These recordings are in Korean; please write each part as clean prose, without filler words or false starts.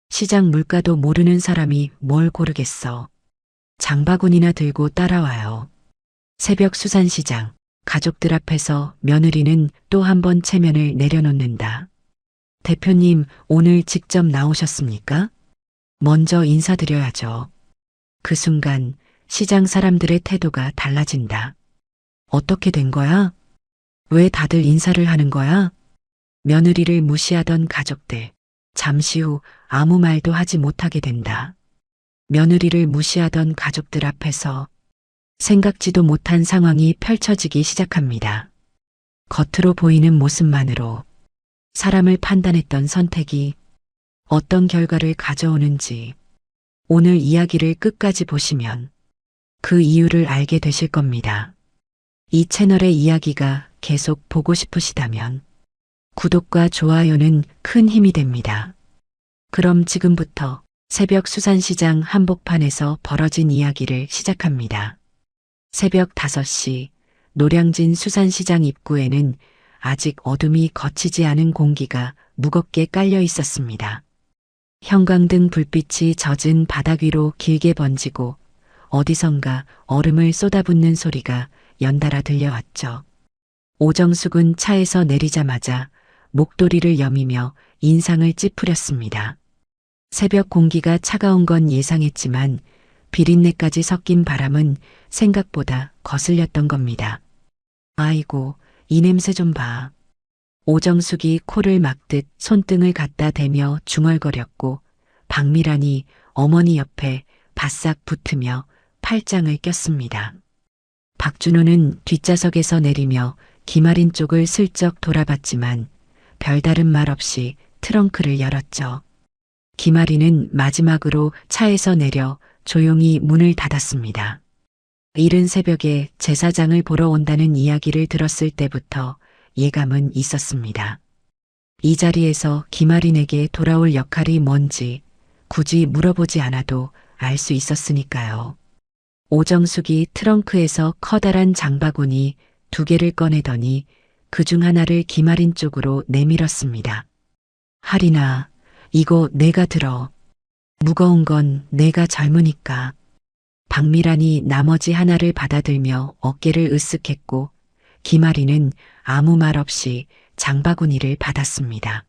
시장 물가도 모르는 사람이 뭘 고르겠어. 장바구니나 들고 따라와요. 새벽 수산시장. 가족들 앞에서 며느리는 또 한 번 체면을 내려놓는다. 대표님, 오늘 직접 나오셨습니까? 먼저 인사드려야죠. 그 순간 시장 사람들의 태도가 달라진다. 어떻게 된 거야? 왜 다들 인사를 하는 거야? 며느리를 무시하던 가족들. 잠시 후 아무 말도 하지 못하게 된다. 며느리를 무시하던 가족들 앞에서 생각지도 못한 상황이 펼쳐지기 시작합니다. 겉으로 보이는 모습만으로 사람을 판단했던 선택이 어떤 결과를 가져오는지 오늘 이야기를 끝까지 보시면 그 이유를 알게 되실 겁니다. 이 채널의 이야기가 계속 보고 싶으시다면 구독과 좋아요는 큰 힘이 됩니다. 그럼 지금부터 새벽 수산시장 한복판에서 벌어진 이야기를 시작합니다. 새벽 5시 노량진 수산시장 입구에는 아직 어둠이 걷히지 않은 공기가 무겁게 깔려 있었습니다. 형광등 불빛이 젖은 바닥 위로 길게 번지고 어디선가 얼음을 쏟아붓는 소리가 연달아 들려왔죠. 오정숙은 차에서 내리자마자 목도리를 여미며 인상을 찌푸렸습니다. 새벽 공기가 차가운 건 예상했지만 비린내까지 섞인 바람은 생각보다 거슬렸던 겁니다. 아이고, 이 냄새 좀 봐. 오정숙이 코를 막듯 손등을 갖다 대며 중얼거렸고 박미란이 어머니 옆에 바싹 붙으며 팔짱을 꼈습니다. 박준호는 뒷좌석에서 내리며 김아린 쪽을 슬쩍 돌아봤지만 별다른 말 없이 트렁크를 열었죠. 김아린은 마지막으로 차에서 내려 조용히 문을 닫았습니다. 이른 새벽에 제사장을 보러 온다는 이야기를 들었을 때부터 예감은 있었습니다. 이 자리에서 김아린에게 돌아올 역할이 뭔지 굳이 물어보지 않아도 알 수 있었으니까요. 오정숙이 트렁크에서 커다란 장바구니 2개를 꺼내더니 그중 하나를 김아린 쪽으로 내밀었습니다. 하린아, 이거 내가 들어. 무거운 건 내가 젊으니까. 박미란이 나머지 하나를 받아들며 어깨를 으쓱했고 김아린은 아무 말 없이 장바구니를 받았습니다.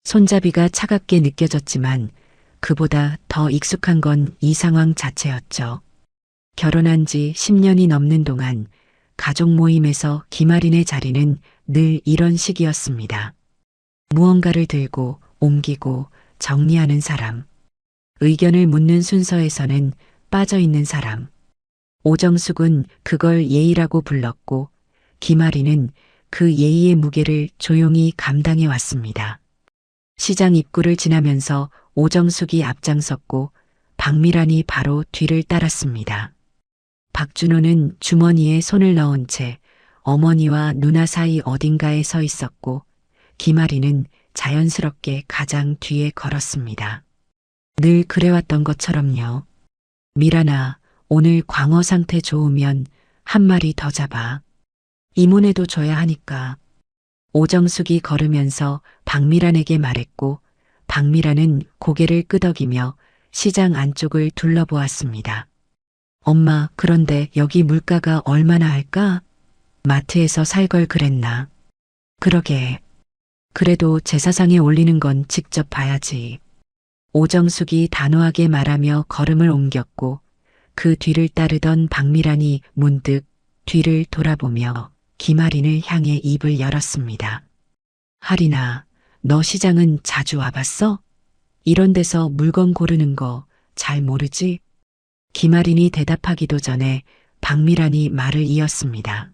손잡이가 차갑게 느껴졌지만 그보다 더 익숙한 건 이 상황 자체였죠. 결혼한 지 10년이 넘는 동안 가족 모임에서 김아린의 자리는 늘 이런 식이었습니다. 무언가를 들고 옮기고 정리하는 사람. 의견을 묻는 순서에서는 빠져 있는 사람. 오정숙은 그걸 예의라고 불렀고 김아린은 그 예의의 무게를 조용히 감당해 왔습니다. 시장 입구를 지나면서 오정숙이 앞장섰고 박미란이 바로 뒤를 따랐습니다. 박준호는 주머니에 손을 넣은 채 어머니와 누나 사이 어딘가에 서 있었고 김아린은 자연스럽게 가장 뒤에 걸었습니다. 늘 그래왔던 것처럼요. 미란아, 오늘 광어 상태 좋으면 한 마리 더 잡아. 이모네도 줘야 하니까. 오정숙이 걸으면서 박미란에게 말했고 박미란은 고개를 끄덕이며 시장 안쪽을 둘러보았습니다. 엄마, 그런데 여기 물가가 얼마나 할까? 마트에서 살 걸 그랬나? 그러게. 그래도 제사상에 올리는 건 직접 봐야지. 오정숙이 단호하게 말하며 걸음을 옮겼고 그 뒤를 따르던 박미란이 문득 뒤를 돌아보며 김아린을 향해 입을 열었습니다. 하린아, 너 시장은 자주 와봤어? 이런 데서 물건 고르는 거 잘 모르지? 김아린이 대답하기도 전에 박미란이 말을 이었습니다.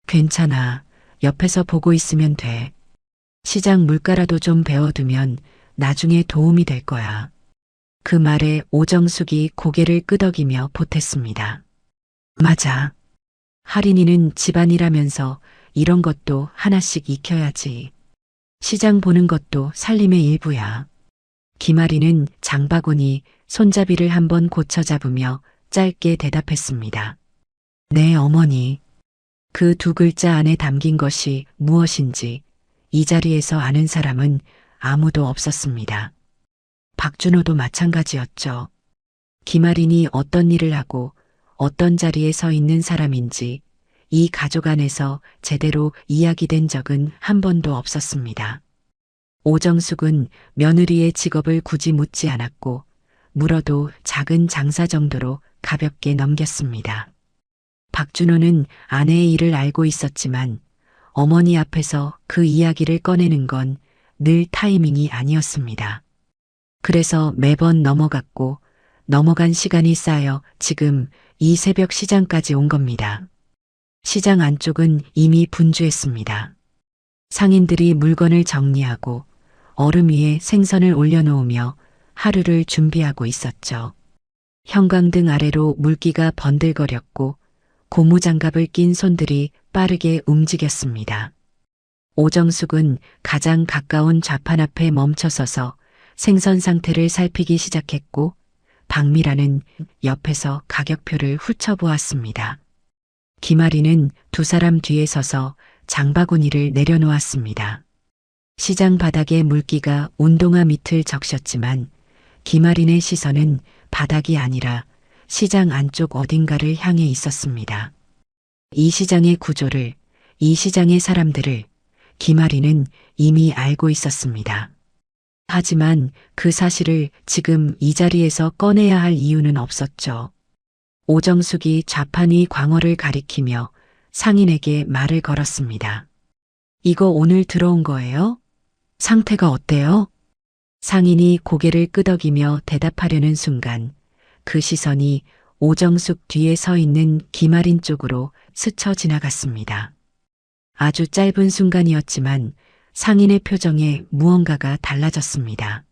괜찮아. 옆에서 보고 있으면 돼. 시장 물가라도 좀 배워두면 나중에 도움이 될 거야. 그 말에 오정숙이 고개를 끄덕이며 보탰습니다. 맞아. 하린이는 집안이라면서 이런 것도 하나씩 익혀야지. 시장 보는 것도 살림의 일부야. 김아린은 장바구니 손잡이를 한번 고쳐 잡으며 짧게 대답했습니다. 네, 어머니. 그 2글자 안에 담긴 것이 무엇인지 이 자리에서 아는 사람은 아무도 없었습니다. 박준호도 마찬가지였죠. 김아린이 어떤 일을 하고 어떤 자리에 서 있는 사람인지 이 가족 안에서 제대로 이야기된 적은 한 번도 없었습니다. 오정숙은 며느리의 직업을 굳이 묻지 않았고 물어도 작은 장사 정도로 가볍게 넘겼습니다. 박준호는 아내의 일을 알고 있었지만 어머니 앞에서 그 이야기를 꺼내는 건 늘 타이밍이 아니었습니다. 그래서 매번 넘어갔고 넘어간 시간이 쌓여 지금 이 새벽 시장까지 온 겁니다. 시장 안쪽은 이미 분주했습니다. 상인들이 물건을 정리하고 얼음 위에 생선을 올려놓으며 하루를 준비하고 있었죠. 형광등 아래로 물기가 번들거렸고 고무장갑을 낀 손들이 빠르게 움직였습니다. 오정숙은 가장 가까운 좌판 앞에 멈춰서서 생선 상태를 살피기 시작했고 박미라는 옆에서 가격표를 훑어보았습니다. 김아리는 두 사람 뒤에 서서 장바구니를 내려놓았습니다. 시장 바닥에 물기가 운동화 밑을 적셨지만 김아린의 시선은 바닥이 아니라 시장 안쪽 어딘가를 향해 있었습니다. 이 시장의 구조를, 이 시장의 사람들을 김아린은 이미 알고 있었습니다. 하지만 그 사실을 지금 이 자리에서 꺼내야 할 이유는 없었죠. 오정숙이 좌판 위 광어를 가리키며 상인에게 말을 걸었습니다. 이거 오늘 들어온 거예요? 상태가 어때요? 상인이 고개를 끄덕이며 대답하려는 순간 그 시선이 오정숙 뒤에 서 있는 김아린 쪽으로 스쳐 지나갔습니다. 아주 짧은 순간이었지만 상인의 표정에 무언가가 달라졌습니다.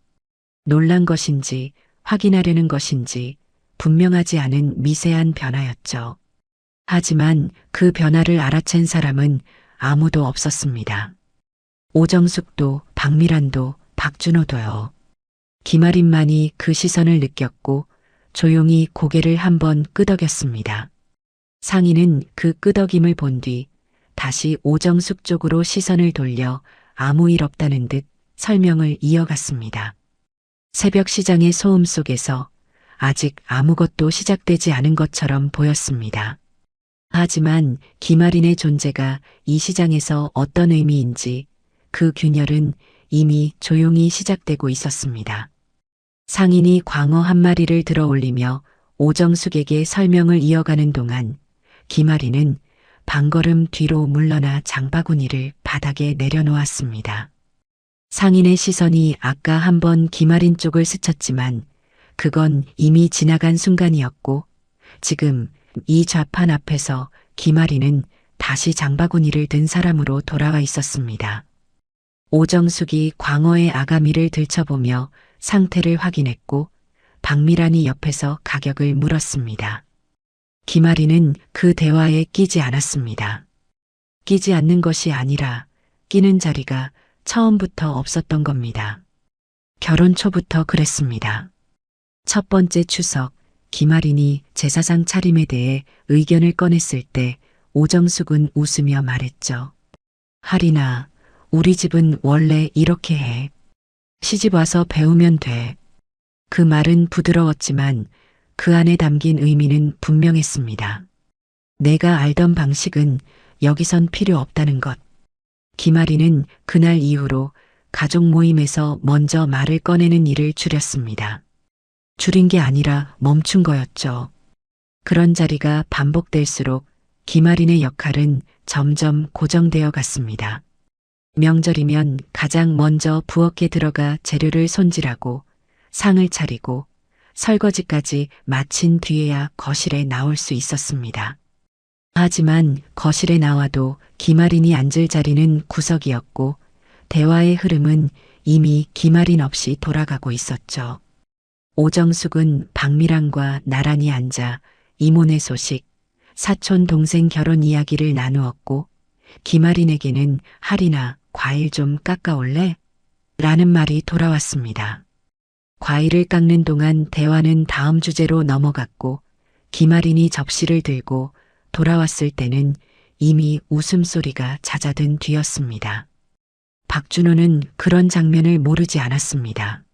놀란 것인지 확인하려는 것인지 분명하지 않은 미세한 변화였죠. 하지만 그 변화를 알아챈 사람은 아무도 없었습니다. 오정숙도 박미란도 박준호도요. 김아린만이 그 시선을 느꼈고 조용히 고개를 한번 끄덕였습니다. 상인은 그 끄덕임을 본 뒤 다시 오정숙 쪽으로 시선을 돌려 아무 일 없다는 듯 설명을 이어갔습니다. 새벽 시장의 소음 속에서 아직 아무것도 시작되지 않은 것처럼 보였습니다. 하지만 김아린의 존재가 이 시장에서 어떤 의미인지 그 균열은 이미 조용히 시작되고 있었습니다. 상인이 광어 한 마리를 들어 올리며 오정숙에게 설명을 이어가는 동안 김아린은 반걸음 뒤로 물러나 장바구니를 바닥에 내려놓았습니다. 상인의 시선이 아까 한번 김아린 쪽을 스쳤지만 그건 이미 지나간 순간이었고 지금 이 좌판 앞에서 김아린은 다시 장바구니를 든 사람으로 돌아와 있었습니다. 오정숙이 광어의 아가미를 들춰보며 상태를 확인했고 박미란이 옆에서 가격을 물었습니다. 김아린은 그 대화에 끼지 않았습니다. 끼지 않는 것이 아니라 끼는 자리가 처음부터 없었던 겁니다. 결혼 초부터 그랬습니다. 첫 번째 추석, 김아린이 제사상 차림에 대해 의견을 꺼냈을 때 오정숙은 웃으며 말했죠. 하린아, 우리 집은 원래 이렇게 해. 시집 와서 배우면 돼. 그 말은 부드러웠지만 그 안에 담긴 의미는 분명했습니다. 내가 알던 방식은 여기선 필요 없다는 것. 김아린은 그날 이후로 가족 모임에서 먼저 말을 꺼내는 일을 줄였습니다. 줄인 게 아니라 멈춘 거였죠. 그런 자리가 반복될수록 김아린의 역할은 점점 고정되어 갔습니다. 명절이면 가장 먼저 부엌에 들어가 재료를 손질하고 상을 차리고 설거지까지 마친 뒤에야 거실에 나올 수 있었습니다. 하지만 거실에 나와도 김아린이 앉을 자리는 구석이었고 대화의 흐름은 이미 김아린 없이 돌아가고 있었죠. 오정숙은 박미란과 나란히 앉아 이모네 소식, 사촌 동생 결혼 이야기를 나누었고 김아린에게는 하린아, 과일 좀 깎아올래? 라는 말이 돌아왔습니다. 과일을 깎는 동안 대화는 다음 주제로 넘어갔고 김아린이 접시를 들고 돌아왔을 때는 이미 웃음소리가 잦아든 뒤였습니다. 박준호는 그런 장면을 모르지 않았습니다.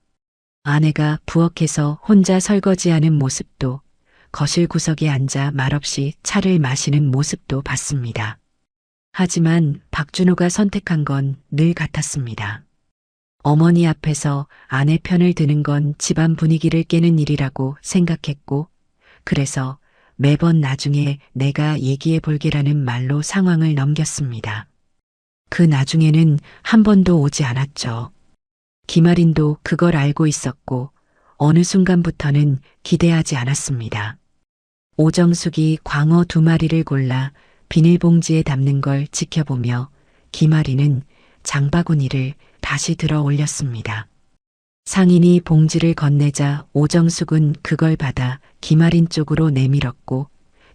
아내가 부엌에서 혼자 설거지하는 모습도, 거실 구석에 앉아 말없이 차를 마시는 모습도 봤습니다. 하지만 박준호가 선택한 건 늘 같았습니다. 어머니 앞에서 아내 편을 드는 건 집안 분위기를 깨는 일이라고 생각했고, 그래서 매번 나중에 내가 얘기해 볼게라는 말로 상황을 넘겼습니다. 그 나중에는 한 번도 오지 않았죠. 김아린도 그걸 알고 있었고, 어느 순간부터는 기대하지 않았습니다. 오정숙이 광어 2마리를 골라 비닐봉지에 담는 걸 지켜보며 김아리는 장바구니를 다시 들어 올렸습니다. 상인이 봉지를 건네자 오정숙은 그걸 받아 김아린 쪽으로 내밀었고,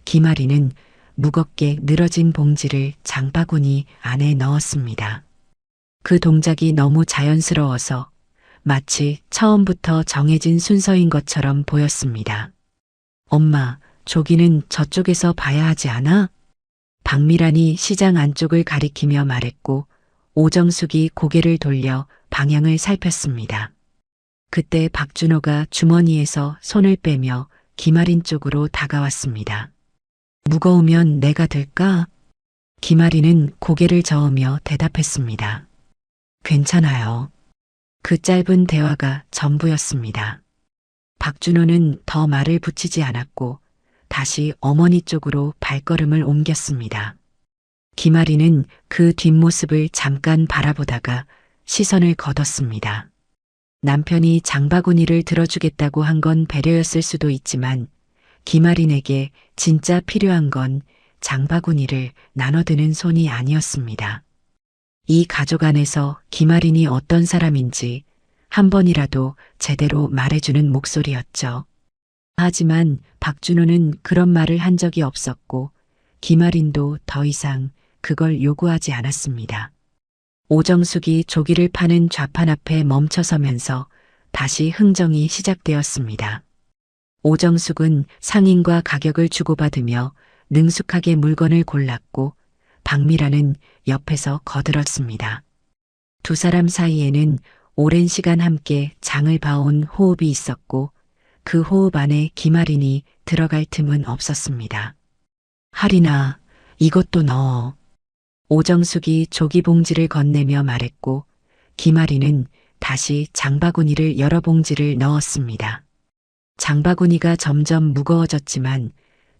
김아리는 무겁게 늘어진 봉지를 장바구니 안에 넣었습니다. 그 동작이 너무 자연스러워서 마치 처음부터 정해진 순서인 것처럼 보였습니다. 엄마, 조기는 저쪽에서 봐야 하지 않아? 박미란이 시장 안쪽을 가리키며 말했고, 오정숙이 고개를 돌려 방향을 살폈습니다. 그때 박준호가 주머니에서 손을 빼며 김아린 쪽으로 다가왔습니다. 무거우면 내가 들까? 김아리는 고개를 저으며 대답했습니다. 괜찮아요. 그 짧은 대화가 전부였습니다. 박준호는 더 말을 붙이지 않았고 다시 어머니 쪽으로 발걸음을 옮겼습니다. 김아리는 그 뒷모습을 잠깐 바라보다가 시선을 거뒀습니다. 남편이 장바구니를 들어주겠다고 한 건 배려였을 수도 있지만 김아린에게 진짜 필요한 건 장바구니를 나눠드는 손이 아니었습니다. 이 가족 안에서 김아린이 어떤 사람인지 한 번이라도 제대로 말해주는 목소리였죠. 하지만 박준호는 그런 말을 한 적이 없었고 김아린도 더 이상 그걸 요구하지 않았습니다. 오정숙이 조기를 파는 좌판 앞에 멈춰서면서 다시 흥정이 시작되었습니다. 오정숙은 상인과 가격을 주고받으며 능숙하게 물건을 골랐고 박미라는 옆에서 거들었습니다. 두 사람 사이에는 오랜 시간 함께 장을 봐온 호흡이 있었고 그 호흡 안에 김아린이 들어갈 틈은 없었습니다. 하린아, 이것도 넣어. 오정숙이 조기 봉지를 건네며 말했고 김아린은 다시 장바구니를 여러 봉지를 넣었습니다. 장바구니가 점점 무거워졌지만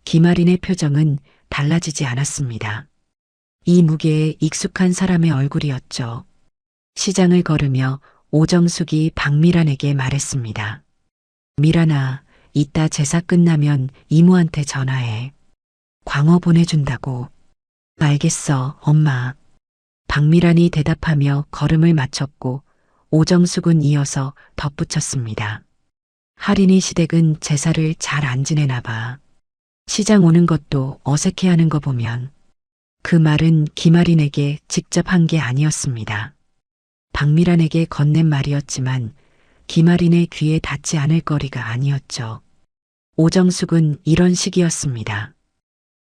김아린의 표정은 달라지지 않았습니다. 이 무게에 익숙한 사람의 얼굴이었죠. 시장을 걸으며 오정숙이 박미란에게 말했습니다. 미란아, 이따 제사 끝나면 이모한테 전화해. 광어 보내준다고. 알겠어, 엄마. 박미란이 대답하며 걸음을 맞췄고 오정숙은 이어서 덧붙였습니다. 할인이 시댁은 제사를 잘 안 지내나 봐. 시장 오는 것도 어색해하는 거 보면. 그 말은 김아린에게 직접 한 게 아니었습니다. 박미란에게 건넨 말이었지만 김아린의 귀에 닿지 않을 거리가 아니었죠. 오정숙은 이런 식이었습니다.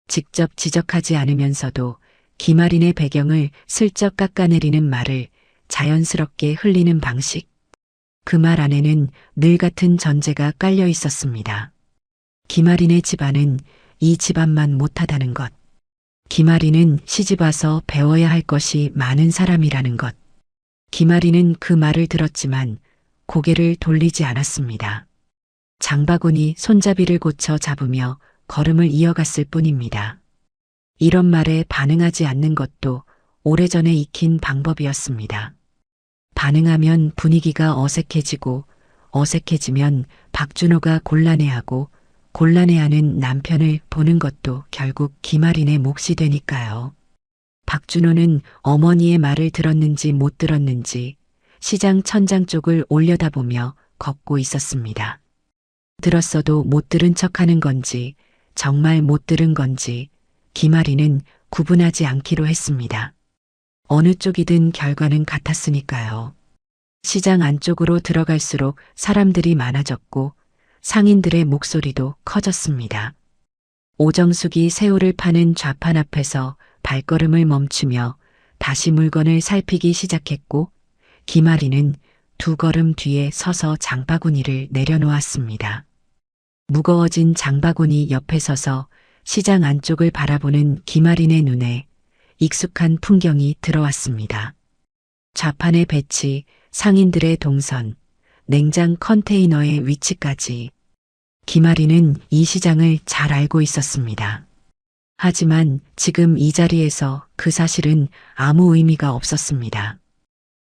직접 지적하지 않으면서도 김아린의 배경을 슬쩍 깎아내리는 말을 자연스럽게 흘리는 방식. 그 말 안에는 늘 같은 전제가 깔려 있었습니다. 김아린의 집안은 이 집안만 못하다는 것. 김아린은 시집와서 배워야 할 것이 많은 사람이라는 것. 김아린은 그 말을 들었지만 고개를 돌리지 않았습니다. 장바구니 손잡이를 고쳐 잡으며 걸음을 이어갔을 뿐입니다. 이런 말에 반응하지 않는 것도 오래전에 익힌 방법이었습니다. 반응하면 분위기가 어색해지고 어색해지면 박준호가 곤란해하고 곤란해하는 남편을 보는 것도 결국 김아린의 몫이 되니까요. 박준호는 어머니의 말을 들었는지 못 들었는지 시장 천장 쪽을 올려다보며 걷고 있었습니다. 들었어도 못 들은 척하는 건지 정말 못 들은 건지 김아린은 구분하지 않기로 했습니다. 어느 쪽이든 결과는 같았으니까요. 시장 안쪽으로 들어갈수록 사람들이 많아졌고 상인들의 목소리도 커졌습니다. 오정숙이 새우를 파는 좌판 앞에서 발걸음을 멈추며 다시 물건을 살피기 시작했고 김아린은 두 걸음 뒤에 서서 장바구니를 내려놓았습니다. 무거워진 장바구니 옆에 서서 시장 안쪽을 바라보는 김아린의 눈에 익숙한 풍경이 들어왔습니다. 좌판의 배치, 상인들의 동선, 냉장 컨테이너의 위치까지. 김아린은 이 시장을 잘 알고 있었습니다. 하지만 지금 이 자리에서 그 사실은 아무 의미가 없었습니다.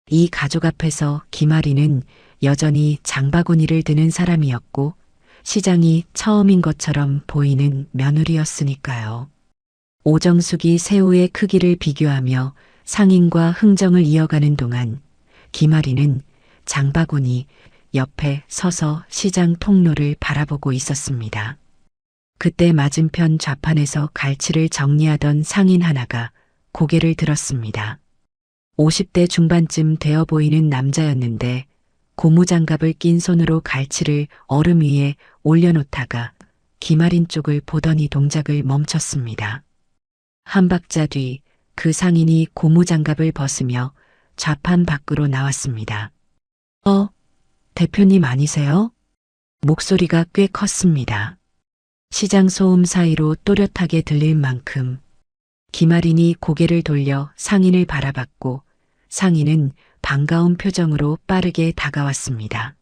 이 가족 앞에서 김아린은 여전히 장바구니를 드는 사람이었고 시장이 처음인 것처럼 보이는 며느리였으니까요. 오정숙이 새우의 크기를 비교하며 상인과 흥정을 이어가는 동안 김아린은 장바구니 옆에 서서 시장 통로를 바라보고 있었습니다. 그때 맞은편 좌판에서 갈치를 정리하던 상인 하나가 고개를 들었습니다. 50대 중반쯤 되어 보이는 남자였는데 고무장갑을 낀 손으로 갈치를 얼음 위에 올려놓다가 김아린 쪽을 보더니 동작을 멈췄습니다. 한 박자 뒤 그 상인이 고무장갑을 벗으며 좌판 밖으로 나왔습니다. 대표님 아니세요? 목소리가 꽤 컸습니다. 시장 소음 사이로 또렷하게 들릴 만큼. 김아린이 고개를 돌려 상인을 바라봤고 상인은 반가운 표정으로 빠르게 다가왔습니다.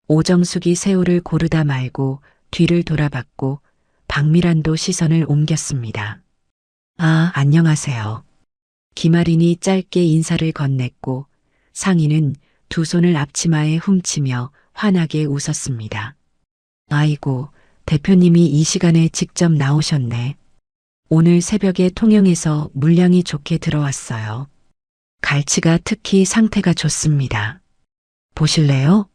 오정숙이 새우를 고르다 말고 뒤를 돌아봤고 박미란도 시선을 옮겼습니다. 안녕하세요. 김아린이 짧게 인사를 건넸고 상인은 두 손을 앞치마에 훔치며 환하게 웃었습니다. 아이고, 대표님이 이 시간에 직접 나오셨네. 오늘 새벽에 통영에서 물량이 좋게 들어왔어요. 갈치가 특히 상태가 좋습니다. 보실래요?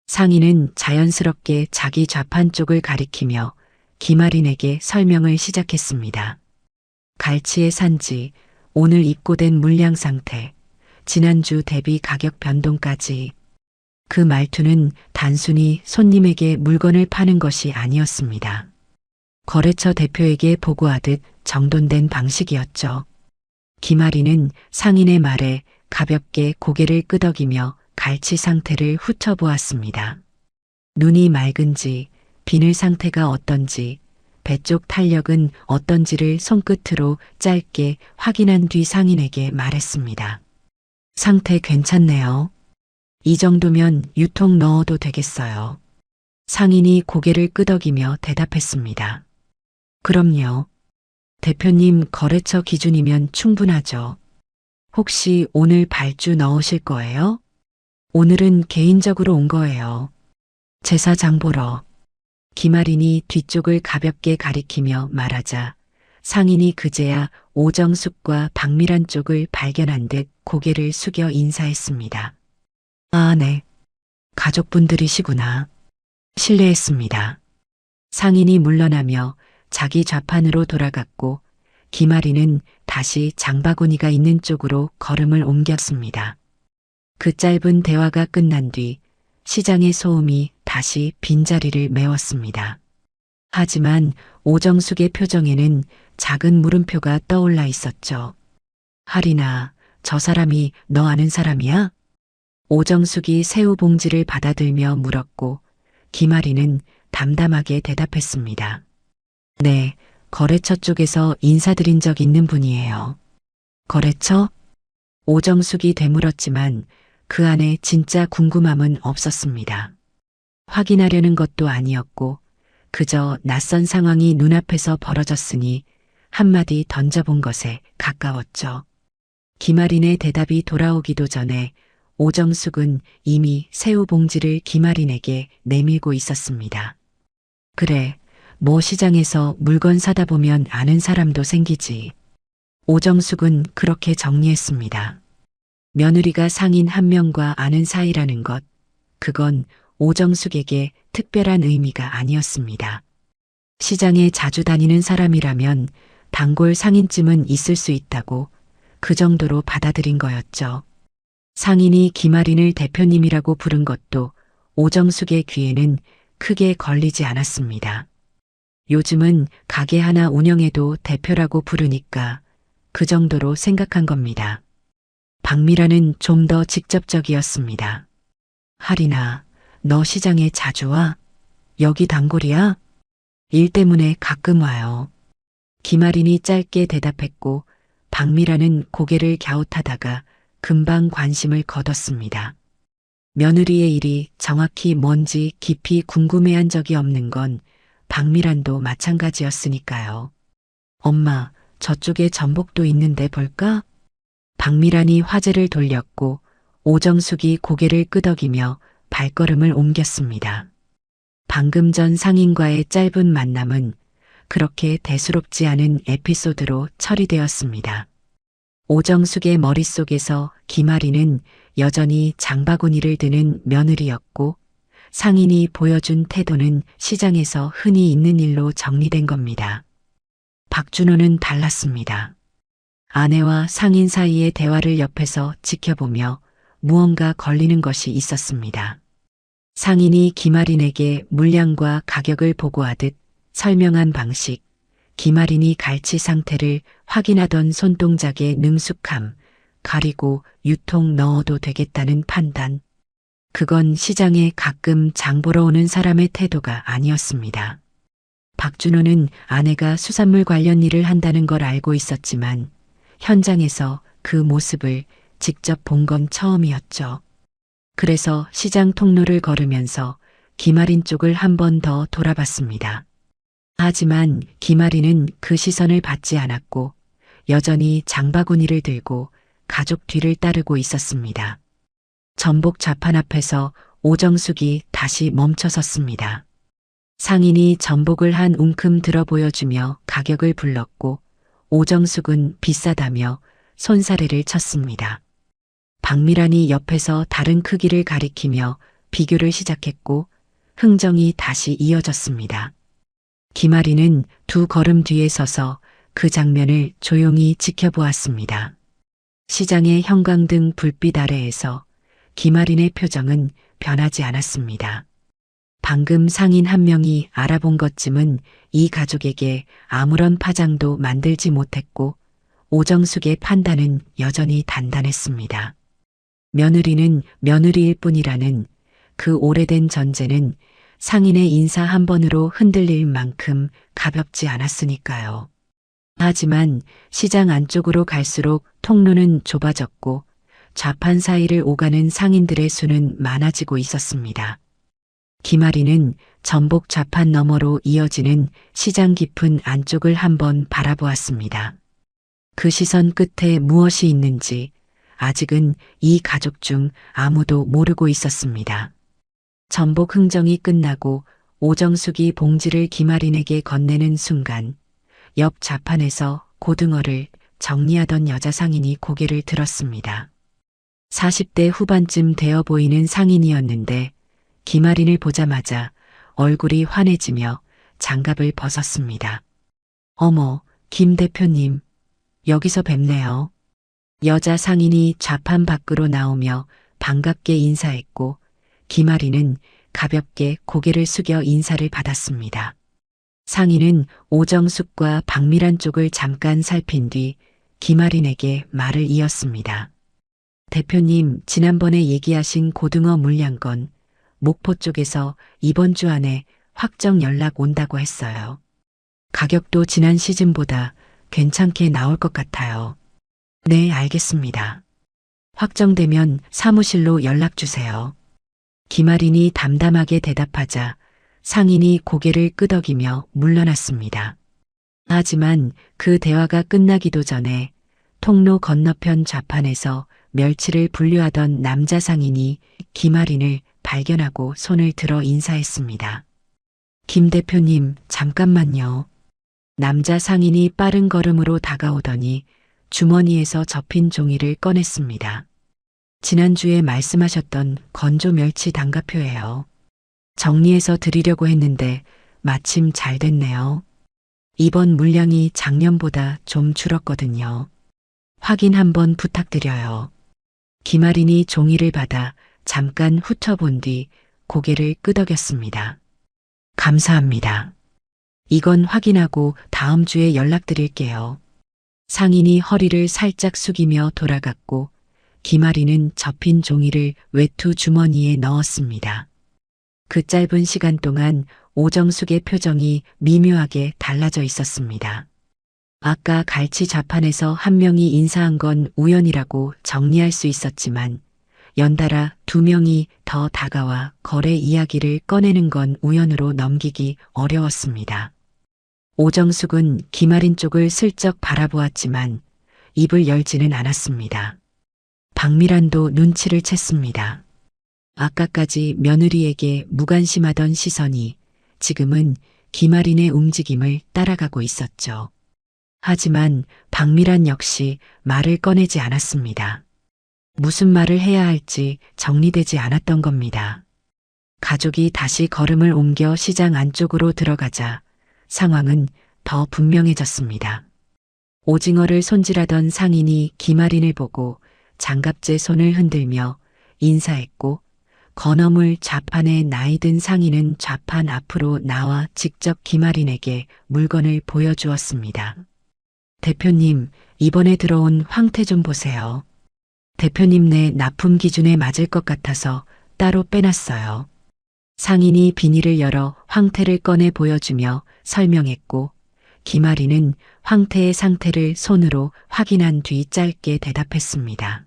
상인은 자연스럽게 자기 좌판 쪽을 가리키며 김아린에게 설명을 시작했습니다. 갈치의 산지, 오늘 입고된 물량 상태, 지난주 대비 가격 변동까지. 그 말투는 단순히 손님에게 물건을 파는 것이 아니었습니다. 거래처 대표에게 보고하듯 정돈된 방식이었죠. 김아린은 상인의 말에 가볍게 고개를 끄덕이며 갈치 상태를 훑어보았습니다. 눈이 맑은지, 비늘 상태가 어떤지, 배 쪽 탄력은 어떤지를 손끝으로 짧게 확인한 뒤 상인에게 말했습니다. 상태 괜찮네요. 이 정도면 유통 넣어도 되겠어요. 상인이 고개를 끄덕이며 대답했습니다. 그럼요. 대표님 거래처 기준이면 충분하죠. 혹시 오늘 발주 넣으실 거예요? 오늘은 개인적으로 온 거예요. 제사 장 보러. 김아린이 뒤쪽을 가볍게 가리키며 말하자 상인이 그제야 오정숙과 박미란 쪽을 발견한 듯 고개를 숙여 인사했습니다. 네. 가족분들이시구나. 실례했습니다. 상인이 물러나며 자기 좌판으로 돌아갔고 김아린은 다시 장바구니가 있는 쪽으로 걸음을 옮겼습니다. 그 짧은 대화가 끝난 뒤 시장의 소음이 다시 빈자리를 메웠습니다. 하지만 오정숙의 표정에는 작은 물음표가 떠올라 있었죠. 하리나, 저 사람이 너 아는 사람이야? 오정숙이 새우 봉지를 받아들며 물었고 김아린은 담담하게 대답했습니다. 네, 거래처 쪽에서 인사드린 적 있는 분이에요. 거래처? 오정숙이 되물었지만 그 안에 진짜 궁금함은 없었습니다. 확인하려는 것도 아니었고 그저 낯선 상황이 눈앞에서 벌어졌으니 한마디 던져본 것에 가까웠죠. 김아린의 대답이 돌아오기도 전에 오정숙은 이미 새우 봉지를 김아린에게 내밀고 있었습니다. 그래, 뭐 시장에서 물건 사다 보면 아는 사람도 생기지. 오정숙은 그렇게 정리했습니다. 며느리가 상인 한 명과 아는 사이라는 것, 그건 오정숙에게 특별한 의미가 아니었습니다. 시장에 자주 다니는 사람이라면 단골 상인쯤은 있을 수 있다고 그 정도로 받아들인 거였죠. 상인이 김아린을 대표님이라고 부른 것도 오정숙의 귀에는 크게 걸리지 않았습니다. 요즘은 가게 하나 운영해도 대표라고 부르니까 그 정도로 생각한 겁니다. 박미라는 좀 더 직접적이었습니다. 하리나, 너 시장에 자주 와? 여기 단골이야? 일 때문에 가끔 와요. 김아린이 짧게 대답했고 박미라는 고개를 갸웃하다가 금방 관심을 거뒀습니다. 며느리의 일이 정확히 뭔지 깊이 궁금해한 적이 없는 건 박미란도 마찬가지였으니까요. 엄마, 저쪽에 전복도 있는데 볼까? 박미란이 화제를 돌렸고 오정숙이 고개를 끄덕이며 발걸음을 옮겼습니다. 방금 전 상인과의 짧은 만남은 그렇게 대수롭지 않은 에피소드로 처리되었습니다. 오정숙의 머릿속에서 김아리는 여전히 장바구니를 드는 며느리였고 상인이 보여준 태도는 시장에서 흔히 있는 일로 정리된 겁니다. 박준호는 달랐습니다. 아내와 상인 사이의 대화를 옆에서 지켜보며 무언가 걸리는 것이 있었습니다. 상인이 김아린에게 물량과 가격을 보고하듯 설명한 방식, 김아린이 갈치 상태를 확인하던 손동작의 능숙함, 가리고 유통 넣어도 되겠다는 판단. 그건 시장에 가끔 장 보러 오는 사람의 태도가 아니었습니다. 박준호는 아내가 수산물 관련 일을 한다는 걸 알고 있었지만 현장에서 그 모습을 직접 본 건 처음이었죠. 그래서 시장 통로를 걸으면서 김아린 쪽을 한 번 더 돌아봤습니다. 하지만 김아린은 그 시선을 받지 않았고 여전히 장바구니를 들고 가족 뒤를 따르고 있었습니다. 전복 좌판 앞에서 오정숙이 다시 멈춰섰습니다. 상인이 전복을 한 웅큼 들어 보여주며 가격을 불렀고 오정숙은 비싸다며 손사래를 쳤습니다. 박미란이 옆에서 다른 크기를 가리키며 비교를 시작했고 흥정이 다시 이어졌습니다. 김아리는 두 걸음 뒤에 서서 그 장면을 조용히 지켜보았습니다. 시장의 형광등 불빛 아래에서 김아린의 표정은 변하지 않았습니다. 방금 상인 한 명이 알아본 것쯤은 이 가족에게 아무런 파장도 만들지 못했고 오정숙의 판단은 여전히 단단했습니다. 며느리는 며느리일 뿐이라는 그 오래된 전제는 상인의 인사 한 번으로 흔들릴 만큼 가볍지 않았으니까요. 하지만 시장 안쪽으로 갈수록 통로는 좁아졌고 좌판 사이를 오가는 상인들의 수는 많아지고 있었습니다. 김아리는 전복 좌판 너머로 이어지는 시장 깊은 안쪽을 한번 바라보았습니다. 그 시선 끝에 무엇이 있는지 아직은 이 가족 중 아무도 모르고 있었습니다. 전복 흥정이 끝나고 오정숙이 봉지를 김아린에게 건네는 순간 옆 좌판에서 고등어를 정리하던 여자 상인이 고개를 들었습니다. 40대 후반쯤 되어 보이는 상인이었는데 김아린을 보자마자 얼굴이 환해지며 장갑을 벗었습니다. 어머, 김 대표님, 여기서 뵙네요. 여자 상인이 좌판 밖으로 나오며 반갑게 인사했고 김아린은 가볍게 고개를 숙여 인사를 받았습니다. 상인은 오정숙과 박미란 쪽을 잠깐 살핀 뒤 김아린에게 말을 이었습니다. 대표님, 지난번에 얘기하신 고등어 물량건 목포 쪽에서 이번 주 안에 확정 연락 온다고 했어요. 가격도 지난 시즌보다 괜찮게 나올 것 같아요. 네, 알겠습니다. 확정되면 사무실로 연락 주세요. 김아린이 담담하게 대답하자 상인이 고개를 끄덕이며 물러났습니다. 하지만 그 대화가 끝나기도 전에 통로 건너편 좌판에서 멸치를 분류하던 남자 상인이 김아린을 발견하고 손을 들어 인사했습니다. 김 대표님, 잠깐만요. 남자 상인이 빠른 걸음으로 다가오더니 주머니에서 접힌 종이를 꺼냈습니다. 지난주에 말씀하셨던 건조 멸치 단가표예요. 정리해서 드리려고 했는데 마침 잘 됐네요. 이번 물량이 작년보다 좀 줄었거든요. 확인 한번 부탁드려요. 김아린이 종이를 받아 잠깐 훑어본 뒤 고개를 끄덕였습니다. 감사합니다. 이건 확인하고 다음 주에 연락드릴게요. 상인이 허리를 살짝 숙이며 돌아갔고 김아리는 접힌 종이를 외투 주머니에 넣었습니다. 그 짧은 시간 동안 오정숙의 표정이 미묘하게 달라져 있었습니다. 아까 갈치 좌판에서 한 명이 인사한 건 우연이라고 정리할 수 있었지만 연달아 두 명이 더 다가와 거래 이야기를 꺼내는 건 우연으로 넘기기 어려웠습니다. 오정숙은 김아린 쪽을 슬쩍 바라보았지만 입을 열지는 않았습니다. 박미란도 눈치를 챘습니다. 아까까지 며느리에게 무관심하던 시선이 지금은 김아린의 움직임을 따라가고 있었죠. 하지만 박미란 역시 말을 꺼내지 않았습니다. 무슨 말을 해야 할지 정리되지 않았던 겁니다. 가족이 다시 걸음을 옮겨 시장 안쪽으로 들어가자 상황은 더 분명해졌습니다. 오징어를 손질하던 상인이 김아린을 보고 장갑제 손을 흔들며 인사했고 건어물 좌판의 나이든 상인은 좌판 앞으로 나와 직접 김아린에게 물건을 보여주었습니다. 대표님, 이번에 들어온 황태 좀 보세요. 대표님네 납품 기준에 맞을 것 같아서 따로 빼놨어요. 상인이 비닐을 열어 황태를 꺼내 보여주며 설명했고 김아리는 황태의 상태를 손으로 확인한 뒤 짧게 대답했습니다.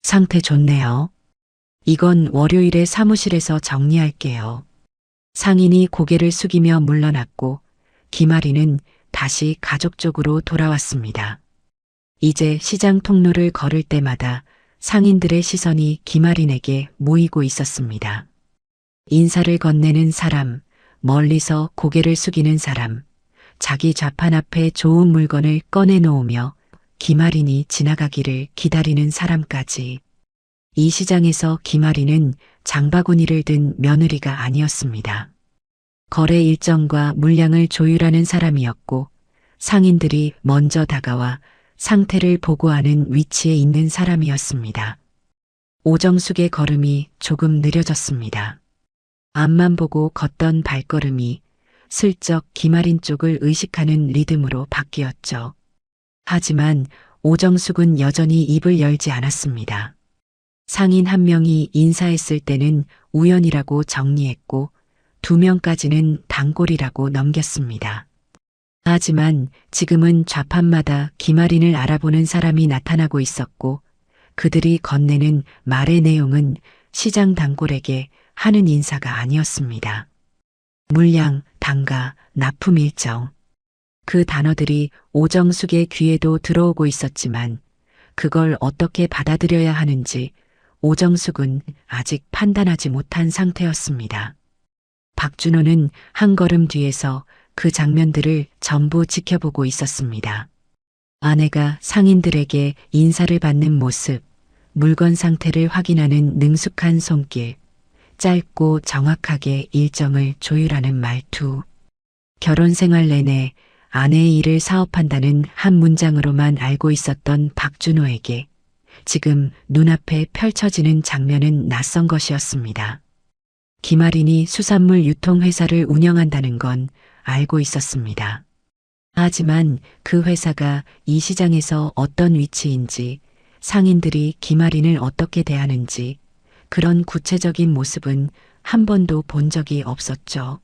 상태 좋네요. 이건 월요일에 사무실에서 정리할게요. 상인이 고개를 숙이며 물러났고 김아리는 다시 가족 쪽으로 돌아왔습니다. 이제 시장 통로를 걸을 때마다 상인들의 시선이 김아린에게 모이고 있었습니다. 인사를 건네는 사람, 멀리서 고개를 숙이는 사람, 자기 좌판 앞에 좋은 물건을 꺼내놓으며 김아린이 지나가기를 기다리는 사람까지. 이 시장에서 김아린은 장바구니를 든 며느리가 아니었습니다. 거래 일정과 물량을 조율하는 사람이었고 상인들이 먼저 다가와 상태를 보고하는 위치에 있는 사람이었습니다. 오정숙의 걸음이 조금 느려졌습니다. 앞만 보고 걷던 발걸음이 슬쩍 김아린 쪽을 의식하는 리듬으로 바뀌었죠. 하지만 오정숙은 여전히 입을 열지 않았습니다. 상인 한 명이 인사했을 때는 우연이라고 정리했고 두 명까지는 단골이라고 넘겼습니다. 하지만 지금은 좌판마다 김아린을 알아보는 사람이 나타나고 있었고 그들이 건네는 말의 내용은 시장 단골에게 하는 인사가 아니었습니다. 물량, 단가, 납품 일정. 그 단어들이 오정숙의 귀에도 들어오고 있었지만 그걸 어떻게 받아들여야 하는지 오정숙은 아직 판단하지 못한 상태였습니다. 박준호는 한 걸음 뒤에서 그 장면들을 전부 지켜보고 있었습니다. 아내가 상인들에게 인사를 받는 모습, 물건 상태를 확인하는 능숙한 손길, 짧고 정확하게 일정을 조율하는 말투. 결혼 생활 내내 아내의 일을 사업한다는 한 문장으로만 알고 있었던 박준호에게 지금 눈앞에 펼쳐지는 장면은 낯선 것이었습니다. 김아린이 수산물 유통회사를 운영한다는 건 알고 있었습니다. 하지만 그 회사가 이 시장에서 어떤 위치인지, 상인들이 김아린을 어떻게 대하는지 그런 구체적인 모습은 한 번도 본 적이 없었죠.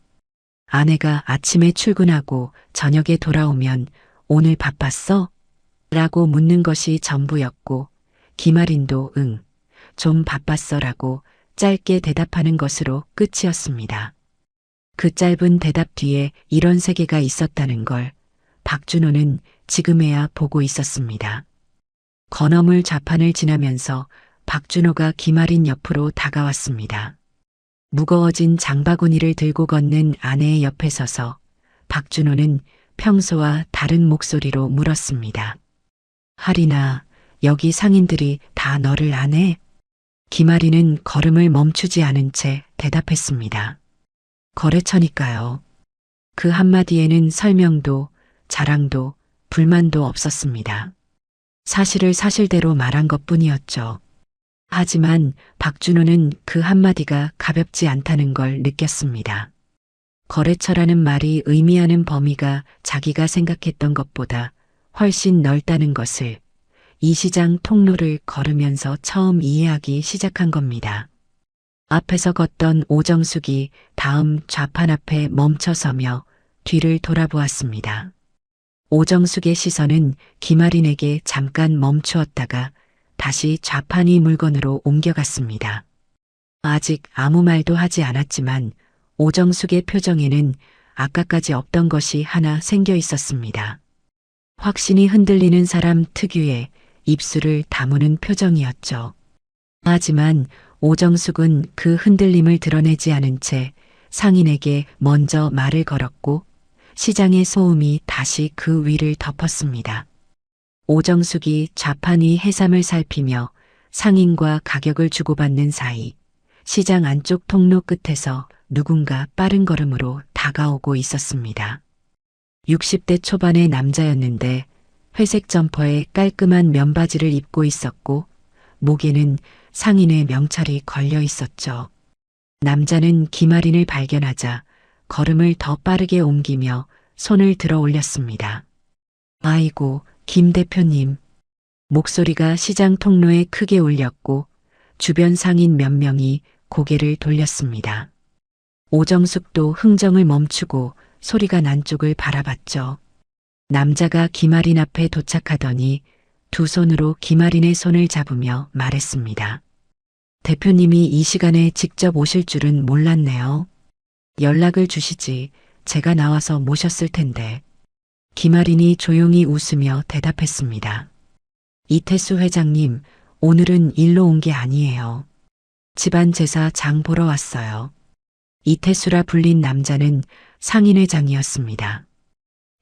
아내가 아침에 출근하고 저녁에 돌아오면 오늘 바빴어? 라고 묻는 것이 전부였고 김아린도 응, 좀 바빴어 라고 짧게 대답하는 것으로 끝이었습니다. 그 짧은 대답 뒤에 이런 세계가 있었다는 걸 박준호는 지금에야 보고 있었습니다. 건어물 좌판을 지나면서 박준호가 김아린 옆으로 다가왔습니다. 무거워진 장바구니를 들고 걷는 아내의 옆에 서서 박준호는 평소와 다른 목소리로 물었습니다. 하리나, 여기 상인들이 다 너를 아네? 김아리는 걸음을 멈추지 않은 채 대답했습니다. 거래처니까요. 그 한마디에는 설명도 자랑도 불만도 없었습니다. 사실을 사실대로 말한 것뿐이었죠. 하지만 박준호는 그 한마디가 가볍지 않다는 걸 느꼈습니다. 거래처라는 말이 의미하는 범위가 자기가 생각했던 것보다 훨씬 넓다는 것을 이 시장 통로를 걸으면서 처음 이해하기 시작한 겁니다. 앞에서 걷던 오정숙이 다음 좌판 앞에 멈춰서며 뒤를 돌아보았습니다. 오정숙의 시선은 김아린에게 잠깐 멈추었다가 다시 좌판이 물건으로 옮겨갔습니다. 아직 아무 말도 하지 않았지만 오정숙의 표정에는 아까까지 없던 것이 하나 생겨 있었습니다. 확신이 흔들리는 사람 특유의 입술을 다무는 표정이었죠. 하지만 오정숙은 그 흔들림을 드러내지 않은 채 상인에게 먼저 말을 걸었고 시장의 소음이 다시 그 위를 덮었습니다. 오정숙이 좌판 위 해삼을 살피며 상인과 가격을 주고받는 사이 시장 안쪽 통로 끝에서 누군가 빠른 걸음으로 다가오고 있었습니다. 60대 초반의 남자였는데 회색 점퍼에 깔끔한 면바지를 입고 있었고 목에는 상인의 명찰이 걸려 있었죠. 남자는 김아린을 발견하자 걸음을 더 빠르게 옮기며 손을 들어 올렸습니다. 아이고, 김 대표님. 목소리가 시장 통로에 크게 울렸고 주변 상인 몇 명이 고개를 돌렸습니다. 오정숙도 흥정을 멈추고 소리가 난 쪽을 바라봤죠. 남자가 김아린 앞에 도착하더니 두 손으로 김아린의 손을 잡으며 말했습니다. 대표님이 이 시간에 직접 오실 줄은 몰랐네요. 연락을 주시지 제가 나와서 모셨을 텐데. 김아린이 조용히 웃으며 대답했습니다. 이태수 회장님, 오늘은 일로 온 게 아니에요. 집안 제사 장 보러 왔어요. 이태수라 불린 남자는 상인회장이었습니다.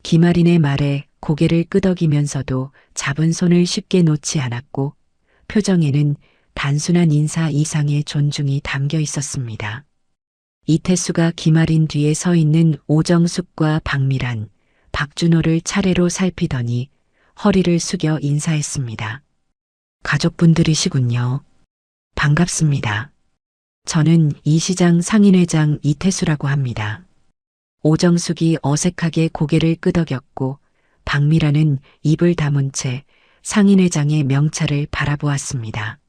김아린의 말에 고개를 끄덕이면서도 잡은 손을 쉽게 놓지 않았고 표정에는 단순한 인사 이상의 존중이 담겨 있었습니다. 이태수가 김아린 뒤에 서 있는 오정숙과 박미란, 박준호를 차례로 살피더니 허리를 숙여 인사했습니다. 가족분들이시군요. 반갑습니다. 저는 이 시장 상인회장 이태수라고 합니다. 오정숙이 어색하게 고개를 끄덕였고 박미라는 입을 다문 채 상인회장의 명찰을 바라보았습니다.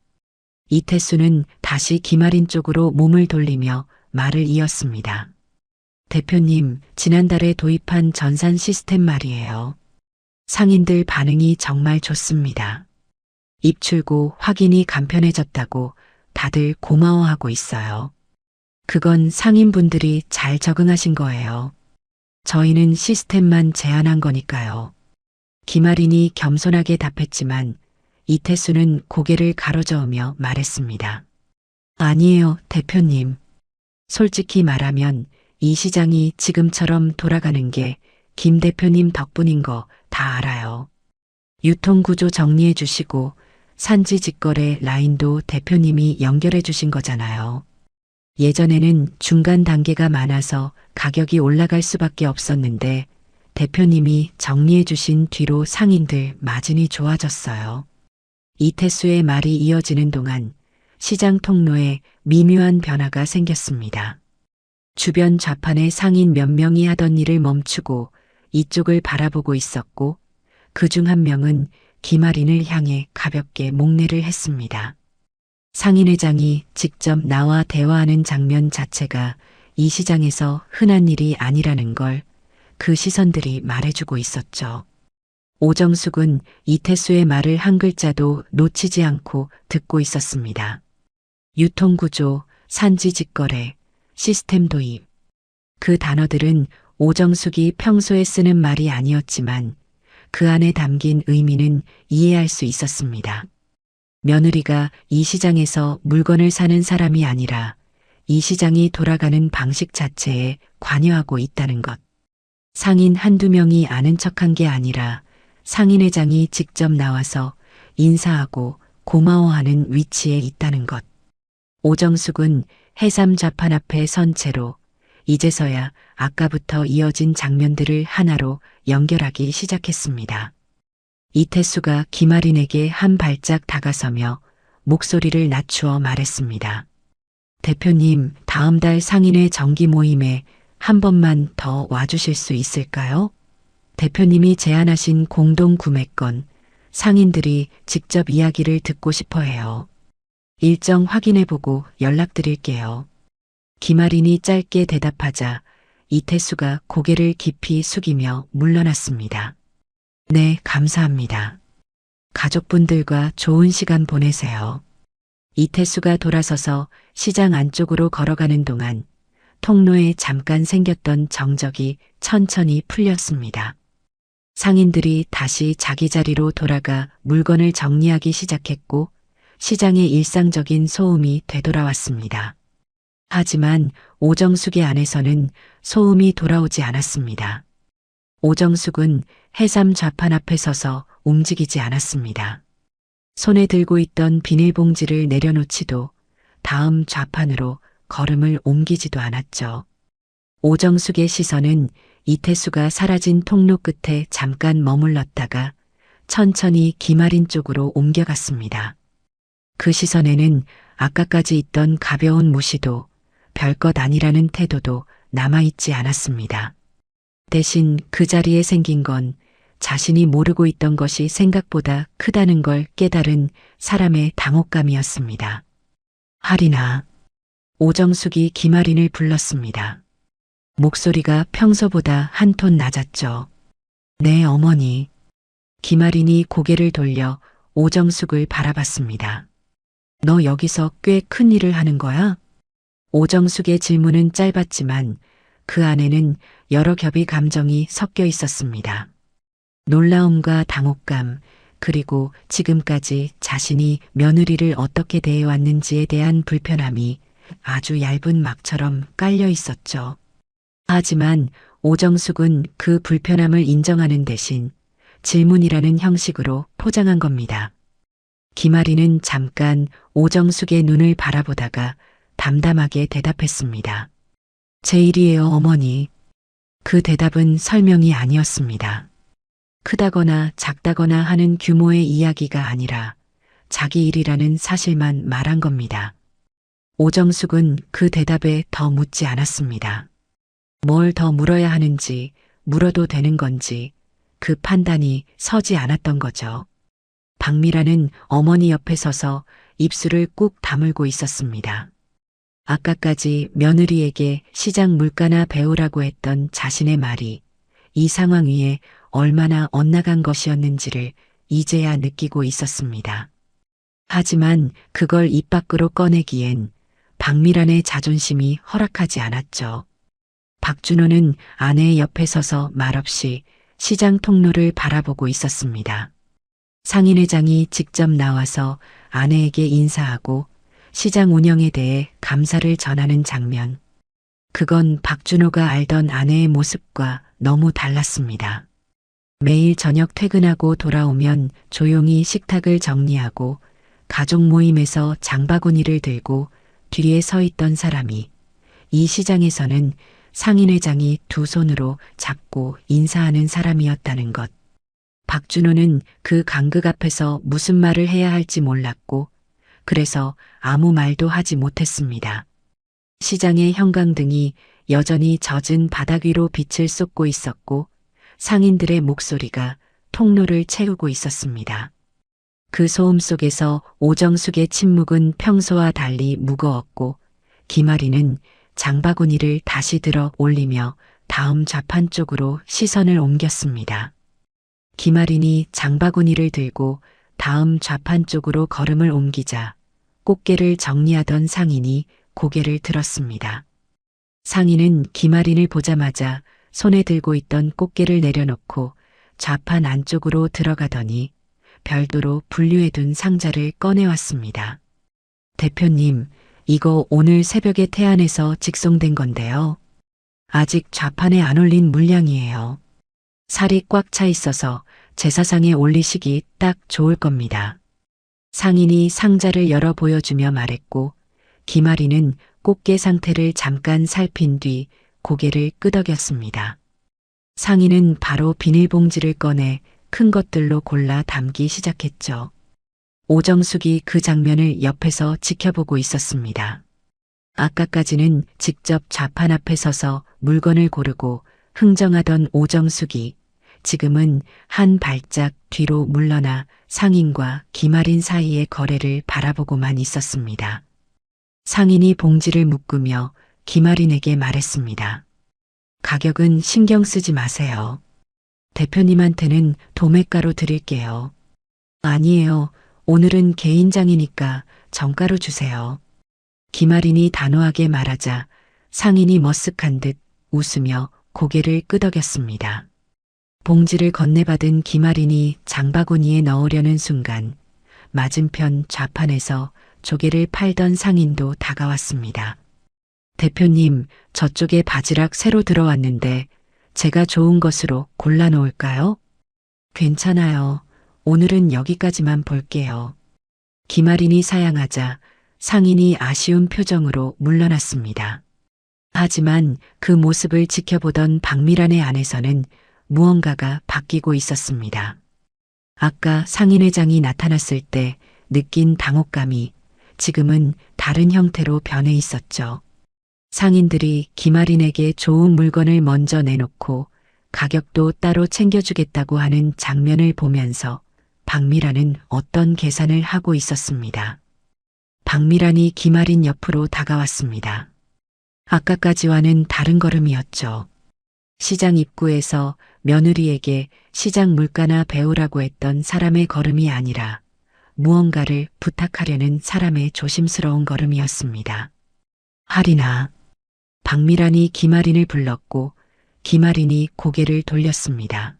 이태수는 다시 김아린 쪽으로 몸을 돌리며 말을 이었습니다. 대표님, 지난달에 도입한 전산 시스템 말이에요. 상인들 반응이 정말 좋습니다. 입출고 확인이 간편해졌다고 다들 고마워하고 있어요. 그건 상인분들이 잘 적응하신 거예요. 저희는 시스템만 제안한 거니까요. 김아린이 겸손하게 답했지만 이태수는 고개를 가로저으며 말했습니다. 아니에요, 대표님. 솔직히 말하면 이 시장이 지금처럼 돌아가는 게 김 대표님 덕분인 거 다 알아요. 유통구조 정리해 주시고 산지 직거래 라인도 대표님이 연결해 주신 거잖아요. 예전에는 중간 단계가 많아서 가격이 올라갈 수밖에 없었는데 대표님이 정리해 주신 뒤로 상인들 마진이 좋아졌어요. 이태수의 말이 이어지는 동안 시장 통로에 미묘한 변화가 생겼습니다. 주변 좌판의 상인 몇 명이 하던 일을 멈추고 이쪽을 바라보고 있었고 그중 한 명은 김아린을 향해 가볍게 목례를 했습니다. 상인회장이 직접 나와 대화하는 장면 자체가 이 시장에서 흔한 일이 아니라는 걸 그 시선들이 말해주고 있었죠. 오정숙은 이태수의 말을 한 글자도 놓치지 않고 듣고 있었습니다. 유통구조, 산지 직거래, 시스템 도입. 그 단어들은 오정숙이 평소에 쓰는 말이 아니었지만 그 안에 담긴 의미는 이해할 수 있었습니다. 며느리가 이 시장에서 물건을 사는 사람이 아니라 이 시장이 돌아가는 방식 자체에 관여하고 있다는 것. 상인 한두 명이 아는 척한 게 아니라 상인회장이 직접 나와서 인사하고 고마워하는 위치에 있다는 것. 오정숙은 해삼 좌판 앞에 선 채로 이제서야 아까부터 이어진 장면들을 하나로 연결하기 시작했습니다. 이태수가 김아린에게 한 발짝 다가서며 목소리를 낮추어 말했습니다. 대표님, 다음 달 상인회 정기 모임에 한 번만 더 와주실 수 있을까요? 대표님이 제안하신 공동 구매권, 상인들이 직접 이야기를 듣고 싶어 해요. 일정 확인해보고 연락드릴게요. 김아린이 짧게 대답하자 이태수가 고개를 깊이 숙이며 물러났습니다. 네, 감사합니다. 가족분들과 좋은 시간 보내세요. 이태수가 돌아서서 시장 안쪽으로 걸어가는 동안 통로에 잠깐 생겼던 정적이 천천히 풀렸습니다. 상인들이 다시 자기 자리로 돌아가 물건을 정리하기 시작했고 시장의 일상적인 소음이 되돌아왔습니다. 하지만 오정숙의 안에서는 소음이 돌아오지 않았습니다. 오정숙은 해삼 좌판 앞에 서서 움직이지 않았습니다. 손에 들고 있던 비닐봉지를 내려놓지도 다음 좌판으로 걸음을 옮기지도 않았죠. 오정숙의 시선은 이태수가 사라진 통로 끝에 잠깐 머물렀다가 천천히 김아린 쪽으로 옮겨갔습니다. 그 시선에는 아까까지 있던 가벼운 무시도 별것 아니라는 태도도 남아있지 않았습니다. 대신 그 자리에 생긴 건 자신이 모르고 있던 것이 생각보다 크다는 걸 깨달은 사람의 당혹감이었습니다. 하리나. 오정숙이 김아린을 불렀습니다. 목소리가 평소보다 한 톤 낮았죠. 네, 어머니. 김아린이 고개를 돌려 오정숙을 바라봤습니다. 너 여기서 꽤 큰 일을 하는 거야? 오정숙의 질문은 짧았지만 그 안에는 여러 겹의 감정이 섞여 있었습니다. 놀라움과 당혹감, 그리고 지금까지 자신이 며느리를 어떻게 대해왔는지에 대한 불편함이 아주 얇은 막처럼 깔려 있었죠. 하지만 오정숙은 그 불편함을 인정하는 대신 질문이라는 형식으로 포장한 겁니다. 김아리는 잠깐 오정숙의 눈을 바라보다가 담담하게 대답했습니다. 제 일이에요, 어머니. 그 대답은 설명이 아니었습니다. 크다거나 작다거나 하는 규모의 이야기가 아니라 자기 일이라는 사실만 말한 겁니다. 오정숙은 그 대답에 더 묻지 않았습니다. 뭘 더 물어야 하는지, 물어도 되는 건지 그 판단이 서지 않았던 거죠. 박미라는 어머니 옆에 서서 입술을 꾹 다물고 있었습니다. 아까까지 며느리에게 시장 물가나 배우라고 했던 자신의 말이 이 상황 위에 얼마나 엇나간 것이었는지를 이제야 느끼고 있었습니다. 하지만 그걸 입 밖으로 꺼내기엔 박미란의 자존심이 허락하지 않았죠. 박준호는 아내의 옆에 서서 말없이 시장 통로를 바라보고 있었습니다. 상인회장이 직접 나와서 아내에게 인사하고 시장 운영에 대해 감사를 전하는 장면. 그건 박준호가 알던 아내의 모습과 너무 달랐습니다. 매일 저녁 퇴근하고 돌아오면 조용히 식탁을 정리하고 가족 모임에서 장바구니를 들고 뒤에 서 있던 사람이 이 시장에서는 상인회장이 두 손으로 잡고 인사하는 사람이었다는 것. 박준호는 그 간극 앞에서 무슨 말을 해야 할지 몰랐고 그래서 아무 말도 하지 못했습니다. 시장의 형광등이 여전히 젖은 바닥 위로 빛을 쏟고 있었고 상인들의 목소리가 통로를 채우고 있었습니다. 그 소음 속에서 오정숙의 침묵은 평소와 달리 무거웠고 김아리는 장바구니를 다시 들어 올리며 다음 좌판 쪽으로 시선을 옮겼습니다. 김아린이 장바구니를 들고 다음 좌판 쪽으로 걸음을 옮기자 꽃게를 정리하던 상인이 고개를 들었습니다. 상인은 김아린을 보자마자 손에 들고 있던 꽃게를 내려놓고 좌판 안쪽으로 들어가더니 별도로 분류해둔 상자를 꺼내왔습니다. 대표님, 이거 오늘 새벽에 태안에서 직송된 건데요. 아직 좌판에 안 올린 물량이에요. 살이 꽉 차 있어서 제사상에 올리시기 딱 좋을 겁니다. 상인이 상자를 열어 보여주며 말했고 김아리는 꽃게 상태를 잠깐 살핀 뒤 고개를 끄덕였습니다. 상인은 바로 비닐봉지를 꺼내 큰 것들로 골라 담기 시작했죠. 오정숙이 그 장면을 옆에서 지켜보고 있었습니다. 아까까지는 직접 좌판 앞에 서서 물건을 고르고 흥정하던 오정숙이 지금은 한 발짝 뒤로 물러나 상인과 김아린 사이의 거래를 바라보고만 있었습니다. 상인이 봉지를 묶으며 김아린에게 말했습니다. 가격은 신경 쓰지 마세요. 대표님한테는 도매가로 드릴게요. 아니에요. 오늘은 개인장이니까 정가로 주세요. 김아린이 단호하게 말하자 상인이 머쓱한 듯 웃으며 고개를 끄덕였습니다. 봉지를 건네받은 김아린이 장바구니에 넣으려는 순간 맞은편 좌판에서 조개를 팔던 상인도 다가왔습니다. 대표님, 저쪽에 바지락 새로 들어왔는데 제가 좋은 것으로 골라놓을까요? 괜찮아요. 오늘은 여기까지만 볼게요. 김아린이 사양하자 상인이 아쉬운 표정으로 물러났습니다. 하지만 그 모습을 지켜보던 박미란의 안에서는 무언가가 바뀌고 있었습니다. 아까 상인회장이 나타났을 때 느낀 당혹감이 지금은 다른 형태로 변해 있었죠. 상인들이 김아린에게 좋은 물건을 먼저 내놓고 가격도 따로 챙겨주겠다고 하는 장면을 보면서 박미란은 어떤 계산을 하고 있었습니다. 박미란이 김아린 옆으로 다가왔습니다. 아까까지와는 다른 걸음이었죠. 시장 입구에서 며느리에게 시장 물가나 배우라고 했던 사람의 걸음이 아니라 무언가를 부탁하려는 사람의 조심스러운 걸음이었습니다. 하리나. 박미란이 김아린을 불렀고 김아린이 고개를 돌렸습니다.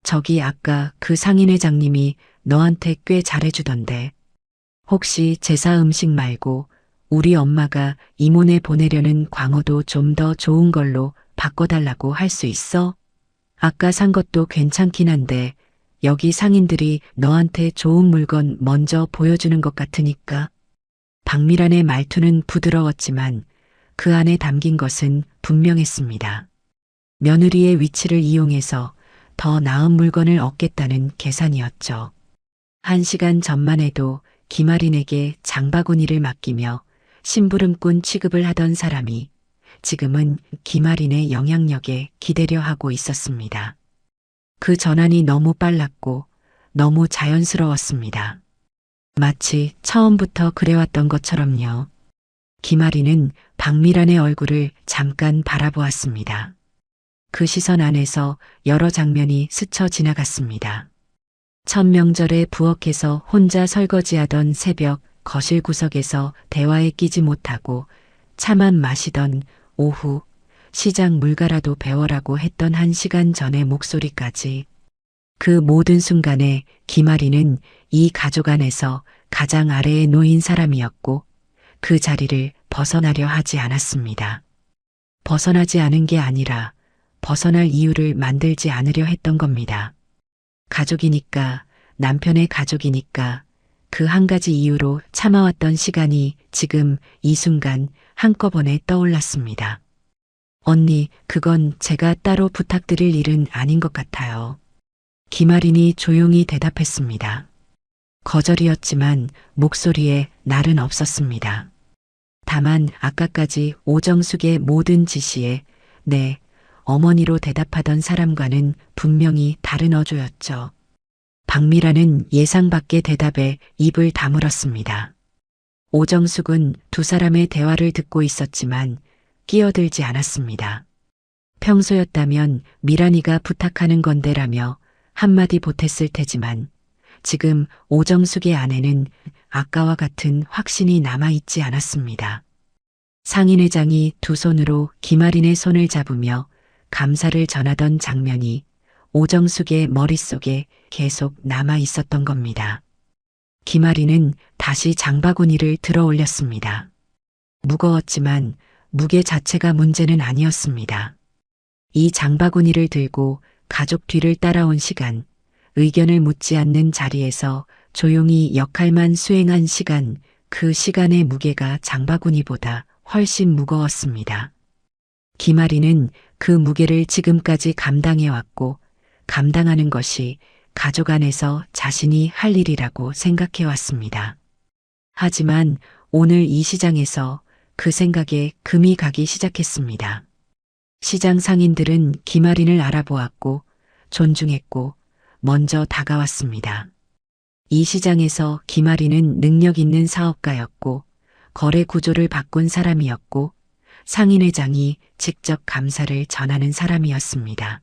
저기 아까 그 상인회장님이 너한테 꽤 잘해주던데 혹시 제사 음식 말고 우리 엄마가 이모네 보내려는 광어도 좀 더 좋은 걸로 바꿔달라고 할 수 있어? 아까 산 것도 괜찮긴 한데 여기 상인들이 너한테 좋은 물건 먼저 보여주는 것 같으니까. 박미란의 말투는 부드러웠지만 그 안에 담긴 것은 분명했습니다. 며느리의 위치를 이용해서 더 나은 물건을 얻겠다는 계산이었죠. 1시간 전만 해도 김아린에게 장바구니를 맡기며 심부름꾼 취급을 하던 사람이 지금은 김아린의 영향력에 기대려 하고 있었습니다. 그 전환이 너무 빨랐고 너무 자연스러웠습니다. 마치 처음부터 그래왔던 것처럼요. 김아린은 박미란의 얼굴을 잠깐 바라보았습니다. 그 시선 안에서 여러 장면이 스쳐 지나갔습니다. 첫 명절에 부엌에서 혼자 설거지하던 새벽 거실 구석에서 대화에 끼지 못하고 차만 마시던 오후 시장 물가라도 배워라고 했던 1시간 전의 목소리까지 그 모든 순간에 김아린은 이 가족 안에서 가장 아래에 놓인 사람이었고 그 자리를 벗어나려 하지 않았습니다. 벗어나지 않은 게 아니라 벗어날 이유를 만들지 않으려 했던 겁니다. 가족이니까, 남편의 가족이니까 그 한 가지 이유로 참아왔던 시간이 지금 이 순간 한꺼번에 떠올랐습니다. 언니, 그건 제가 따로 부탁드릴 일은 아닌 것 같아요. 김아린이 조용히 대답했습니다. 거절이었지만 목소리에 날은 없었습니다. 다만 아까까지 오정숙의 모든 지시에 네, 어머니로 대답하던 사람과는 분명히 다른 어조였죠. 박미라는 예상 밖의 대답에 입을 다물었습니다. 오정숙은 두 사람의 대화를 듣고 있었지만 끼어들지 않았습니다. 평소였다면 미란이가 부탁하는 건데라며 한마디 보탰을 테지만 지금 오정숙의 안에는 아까와 같은 확신이 남아있지 않았습니다. 상인회장이 두 손으로 김아린의 손을 잡으며 감사를 전하던 장면이 오정숙의 머릿속에 계속 남아 있었던 겁니다. 김아린은 다시 장바구니를 들어 올렸습니다. 무거웠지만 무게 자체가 문제는 아니었습니다. 이 장바구니를 들고 가족 뒤를 따라온 시간, 의견을 묻지 않는 자리에서 조용히 역할만 수행한 시간, 그 시간의 무게가 장바구니보다 훨씬 무거웠습니다. 김아린은 그 무게를 지금까지 감당해왔고 감당하는 것이 가족 안에서 자신이 할 일이라고 생각해왔습니다. 하지만 오늘 이 시장에서 그 생각에 금이 가기 시작했습니다. 시장 상인들은 김아린을 알아보았고 존중했고 먼저 다가왔습니다. 이 시장에서 김아리는 능력 있는 사업가였고 거래 구조를 바꾼 사람이었고 상인회장이 직접 감사를 전하는 사람이었습니다.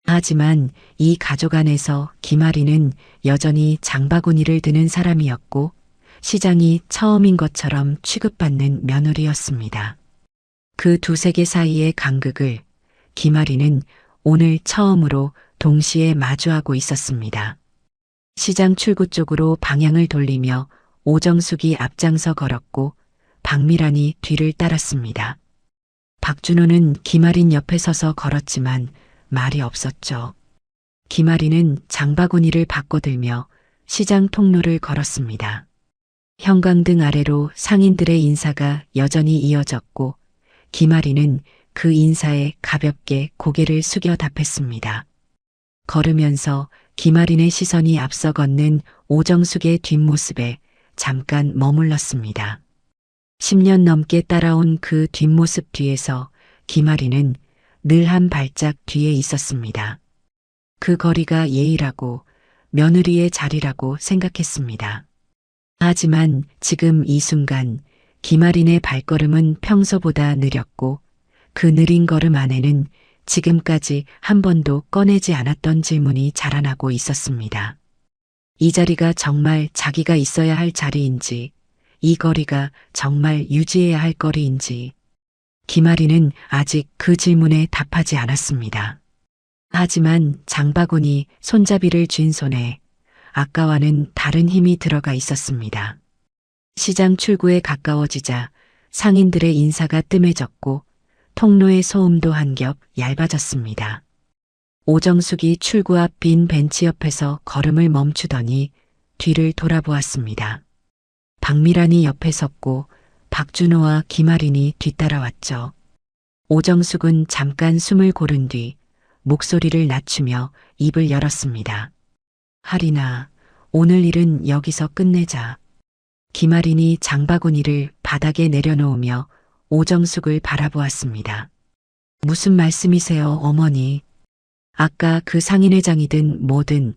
하지만 이 가족 안에서 김아리는 여전히 장바구니를 드는 사람이었고 시장이 처음인 것처럼 취급받는 며느리였습니다. 그 두 세계 사이의 간극을 김아리는 오늘 처음으로 동시에 마주하고 있었습니다. 시장 출구 쪽으로 방향을 돌리며 오정숙이 앞장서 걸었고 박미란이 뒤를 따랐습니다. 박준호는 김아린 옆에 서서 걸었지만 말이 없었죠. 김아리는 장바구니를 바꿔들며 시장 통로를 걸었습니다. 형광등 아래로 상인들의 인사가 여전히 이어졌고 김아리는 그 인사에 가볍게 고개를 숙여 답했습니다. 걸으면서 김아린의 시선이 앞서 걷는 오정숙의 뒷모습에 잠깐 머물렀습니다. 10년 넘게 따라온 그 뒷모습 뒤에서 김아리는 늘 한 발짝 뒤에 있었습니다. 그 거리가 예의라고 며느리의 자리라고 생각했습니다. 하지만 지금 이 순간 김아린의 발걸음은 평소보다 느렸고 그 느린 걸음 안에는 지금까지 한 번도 꺼내지 않았던 질문이 자라나고 있었습니다. 이 자리가 정말 자기가 있어야 할 자리인지, 이 거리가 정말 유지해야 할 거리인지, 김아리는 아직 그 질문에 답하지 않았습니다. 하지만 장바구니 손잡이를 쥔 손에 아까와는 다른 힘이 들어가 있었습니다. 시장 출구에 가까워지자 상인들의 인사가 뜸해졌고 통로의 소음도 한 겹 얇아졌습니다. 오정숙이 출구 앞 빈 벤치 옆에서 걸음을 멈추더니 뒤를 돌아보았습니다. 박미란이 옆에 섰고 박준호와 김아린이 뒤따라왔죠. 오정숙은 잠깐 숨을 고른 뒤 목소리를 낮추며 입을 열었습니다. 하린아, 오늘 일은 여기서 끝내자. 김아린이 장바구니를 바닥에 내려놓으며 오정숙을 바라보았습니다. 무슨 말씀이세요, 어머니? 아까 그 상인회장이든 뭐든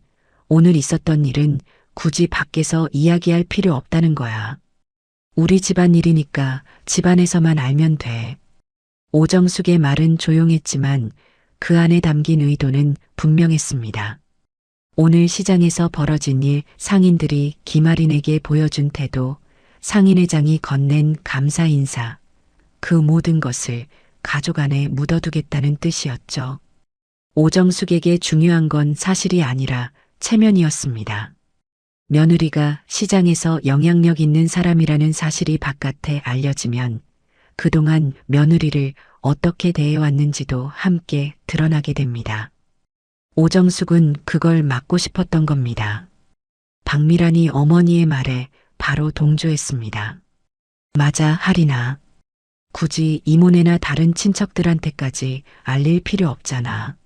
오늘 있었던 일은 굳이 밖에서 이야기할 필요 없다는 거야. 우리 집안 일이니까 집안에서만 알면 돼. 오정숙의 말은 조용했지만 그 안에 담긴 의도는 분명했습니다. 오늘 시장에서 벌어진 일, 상인들이 김아린에게 보여준 태도, 상인회장이 건넨 감사 인사, 그 모든 것을 가족 안에 묻어두겠다는 뜻이었죠. 오정숙에게 중요한 건 사실이 아니라 체면이었습니다. 며느리가 시장에서 영향력 있는 사람이라는 사실이 바깥에 알려지면 그동안 며느리를 어떻게 대해왔는지도 함께 드러나게 됩니다. 오정숙은 그걸 막고 싶었던 겁니다. 박미란이 어머니의 말에 바로 동조했습니다. 맞아, 하린아. 굳이 이모네나 다른 친척들한테까지 알릴 필요 없잖아.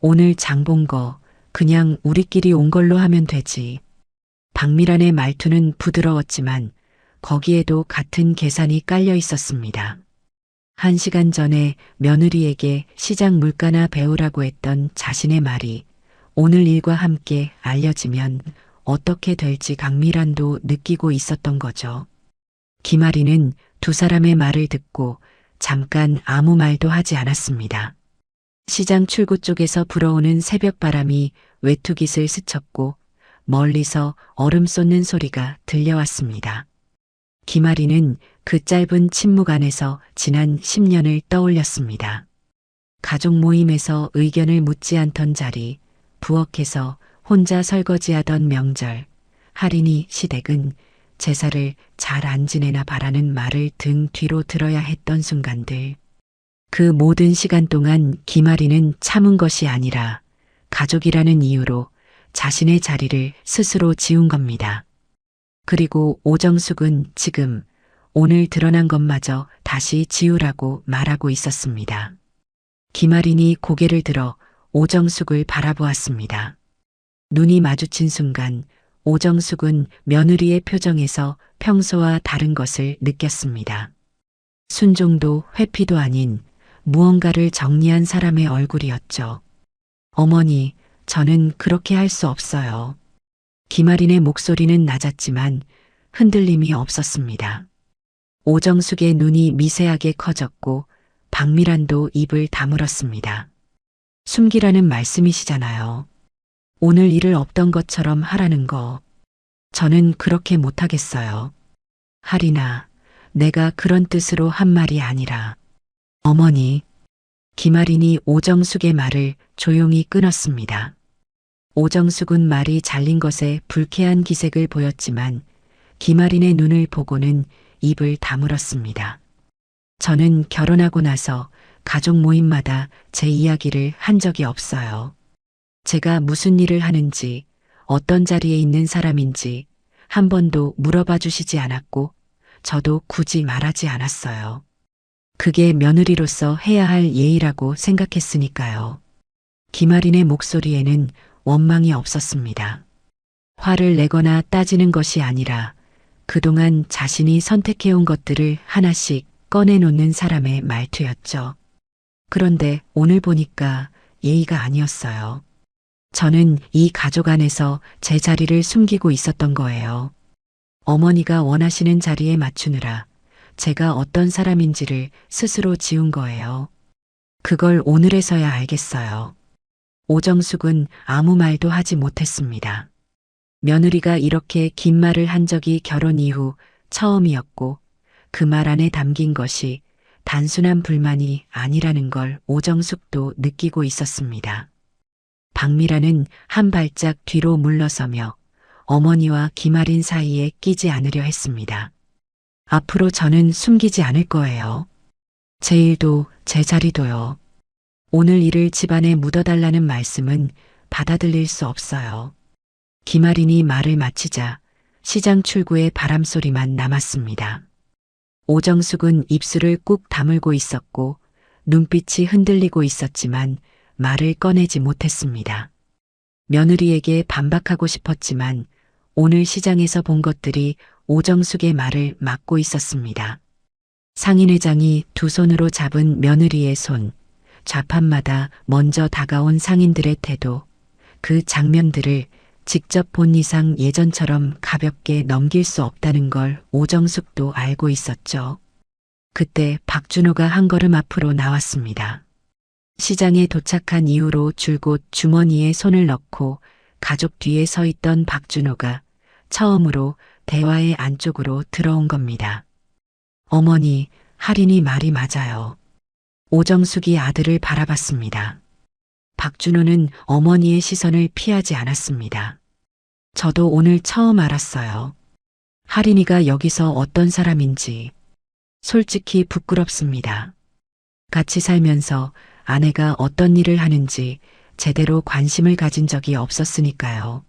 오늘 장 본 거 그냥 우리끼리 온 걸로 하면 되지. 박미란의 말투는 부드러웠지만 거기에도 같은 계산이 깔려 있었습니다. 1시간 전에 며느리에게 시장 물가나 배우라고 했던 자신의 말이 오늘 일과 함께 알려지면 어떻게 될지 강미란도 느끼고 있었던 거죠. 김아리는 두 사람의 말을 듣고 잠깐 아무 말도 하지 않았습니다. 시장 출구 쪽에서 불어오는 새벽바람이 외투깃을 스쳤고 멀리서 얼음 쏟는 소리가 들려왔습니다. 김아리는 그 짧은 침묵 안에서 지난 10년을 떠올렸습니다. 가족 모임에서 의견을 묻지 않던 자리, 부엌에서 혼자 설거지하던 명절, 할인이 시댁은 제사를 잘 안 지내나 바라는 말을 등 뒤로 들어야 했던 순간들. 그 모든 시간 동안 김아리는 참은 것이 아니라 가족이라는 이유로 자신의 자리를 스스로 지운 겁니다. 그리고 오정숙은 지금 오늘 드러난 것마저 다시 지우라고 말하고 있었습니다. 김아린이 고개를 들어 오정숙을 바라보았습니다. 눈이 마주친 순간 오정숙은 며느리의 표정에서 평소와 다른 것을 느꼈습니다. 순종도 회피도 아닌 무언가를 정리한 사람의 얼굴이었죠. 어머니, 저는 그렇게 할 수 없어요. 김아린의 목소리는 낮았지만 흔들림이 없었습니다. 오정숙의 눈이 미세하게 커졌고 박미란도 입을 다물었습니다. 숨기라는 말씀이시잖아요. 오늘 일을 없던 것처럼 하라는 거. 저는 그렇게 못하겠어요. 하리나, 내가 그런 뜻으로 한 말이 아니라. 어머니, 김아린이 오정숙의 말을 조용히 끊었습니다. 오정숙은 말이 잘린 것에 불쾌한 기색을 보였지만 김아린의 눈을 보고는 입을 다물었습니다. 저는 결혼하고 나서 가족 모임마다 제 이야기를 한 적이 없어요. 제가 무슨 일을 하는지, 어떤 자리에 있는 사람인지 한 번도 물어봐 주시지 않았고 저도 굳이 말하지 않았어요. 그게 며느리로서 해야 할 예의라고 생각했으니까요. 김아린의 목소리에는 원망이 없었습니다. 화를 내거나 따지는 것이 아니라 그동안 자신이 선택해온 것들을 하나씩 꺼내놓는 사람의 말투였죠. 그런데 오늘 보니까 예의가 아니었어요. 저는 이 가족 안에서 제 자리를 숨기고 있었던 거예요. 어머니가 원하시는 자리에 맞추느라 제가 어떤 사람인지를 스스로 지운 거예요. 그걸 오늘에서야 알겠어요. 오정숙은 아무 말도 하지 못했습니다. 며느리가 이렇게 긴 말을 한 적이 결혼 이후 처음이었고 그 말 안에 담긴 것이 단순한 불만이 아니라는 걸 오정숙도 느끼고 있었습니다. 박미라는 한 발짝 뒤로 물러서며 어머니와 김아린 사이에 끼지 않으려 했습니다. 앞으로 저는 숨기지 않을 거예요. 제 일도 제 자리도요. 오늘 일을 집안에 묻어달라는 말씀은 받아들일 수 없어요. 김아린이 말을 마치자 시장 출구의 바람소리만 남았습니다. 오정숙은 입술을 꾹 다물고 있었고 눈빛이 흔들리고 있었지만 말을 꺼내지 못했습니다. 며느리에게 반박하고 싶었지만 오늘 시장에서 본 것들이 오정숙의 말을 막고 있었습니다. 상인회장이 두 손으로 잡은 며느리의 손, 좌판마다 먼저 다가온 상인들의 태도, 그 장면들을 직접 본 이상 예전처럼 가볍게 넘길 수 없다는 걸 오정숙도 알고 있었죠. 그때 박준호가 한 걸음 앞으로 나왔습니다. 시장에 도착한 이후로 줄곧 주머니에 손을 넣고 가족 뒤에 서 있던 박준호가 처음으로 대화의 안쪽으로 들어온 겁니다. 어머니, 할인이 말이 맞아요. 오정숙이 아들을 바라봤습니다. 박준호는 어머니의 시선을 피하지 않았습니다. 저도 오늘 처음 알았어요. 할인이가 여기서 어떤 사람인지. 솔직히 부끄럽습니다. 같이 살면서 아내가 어떤 일을 하는지 제대로 관심을 가진 적이 없었으니까요.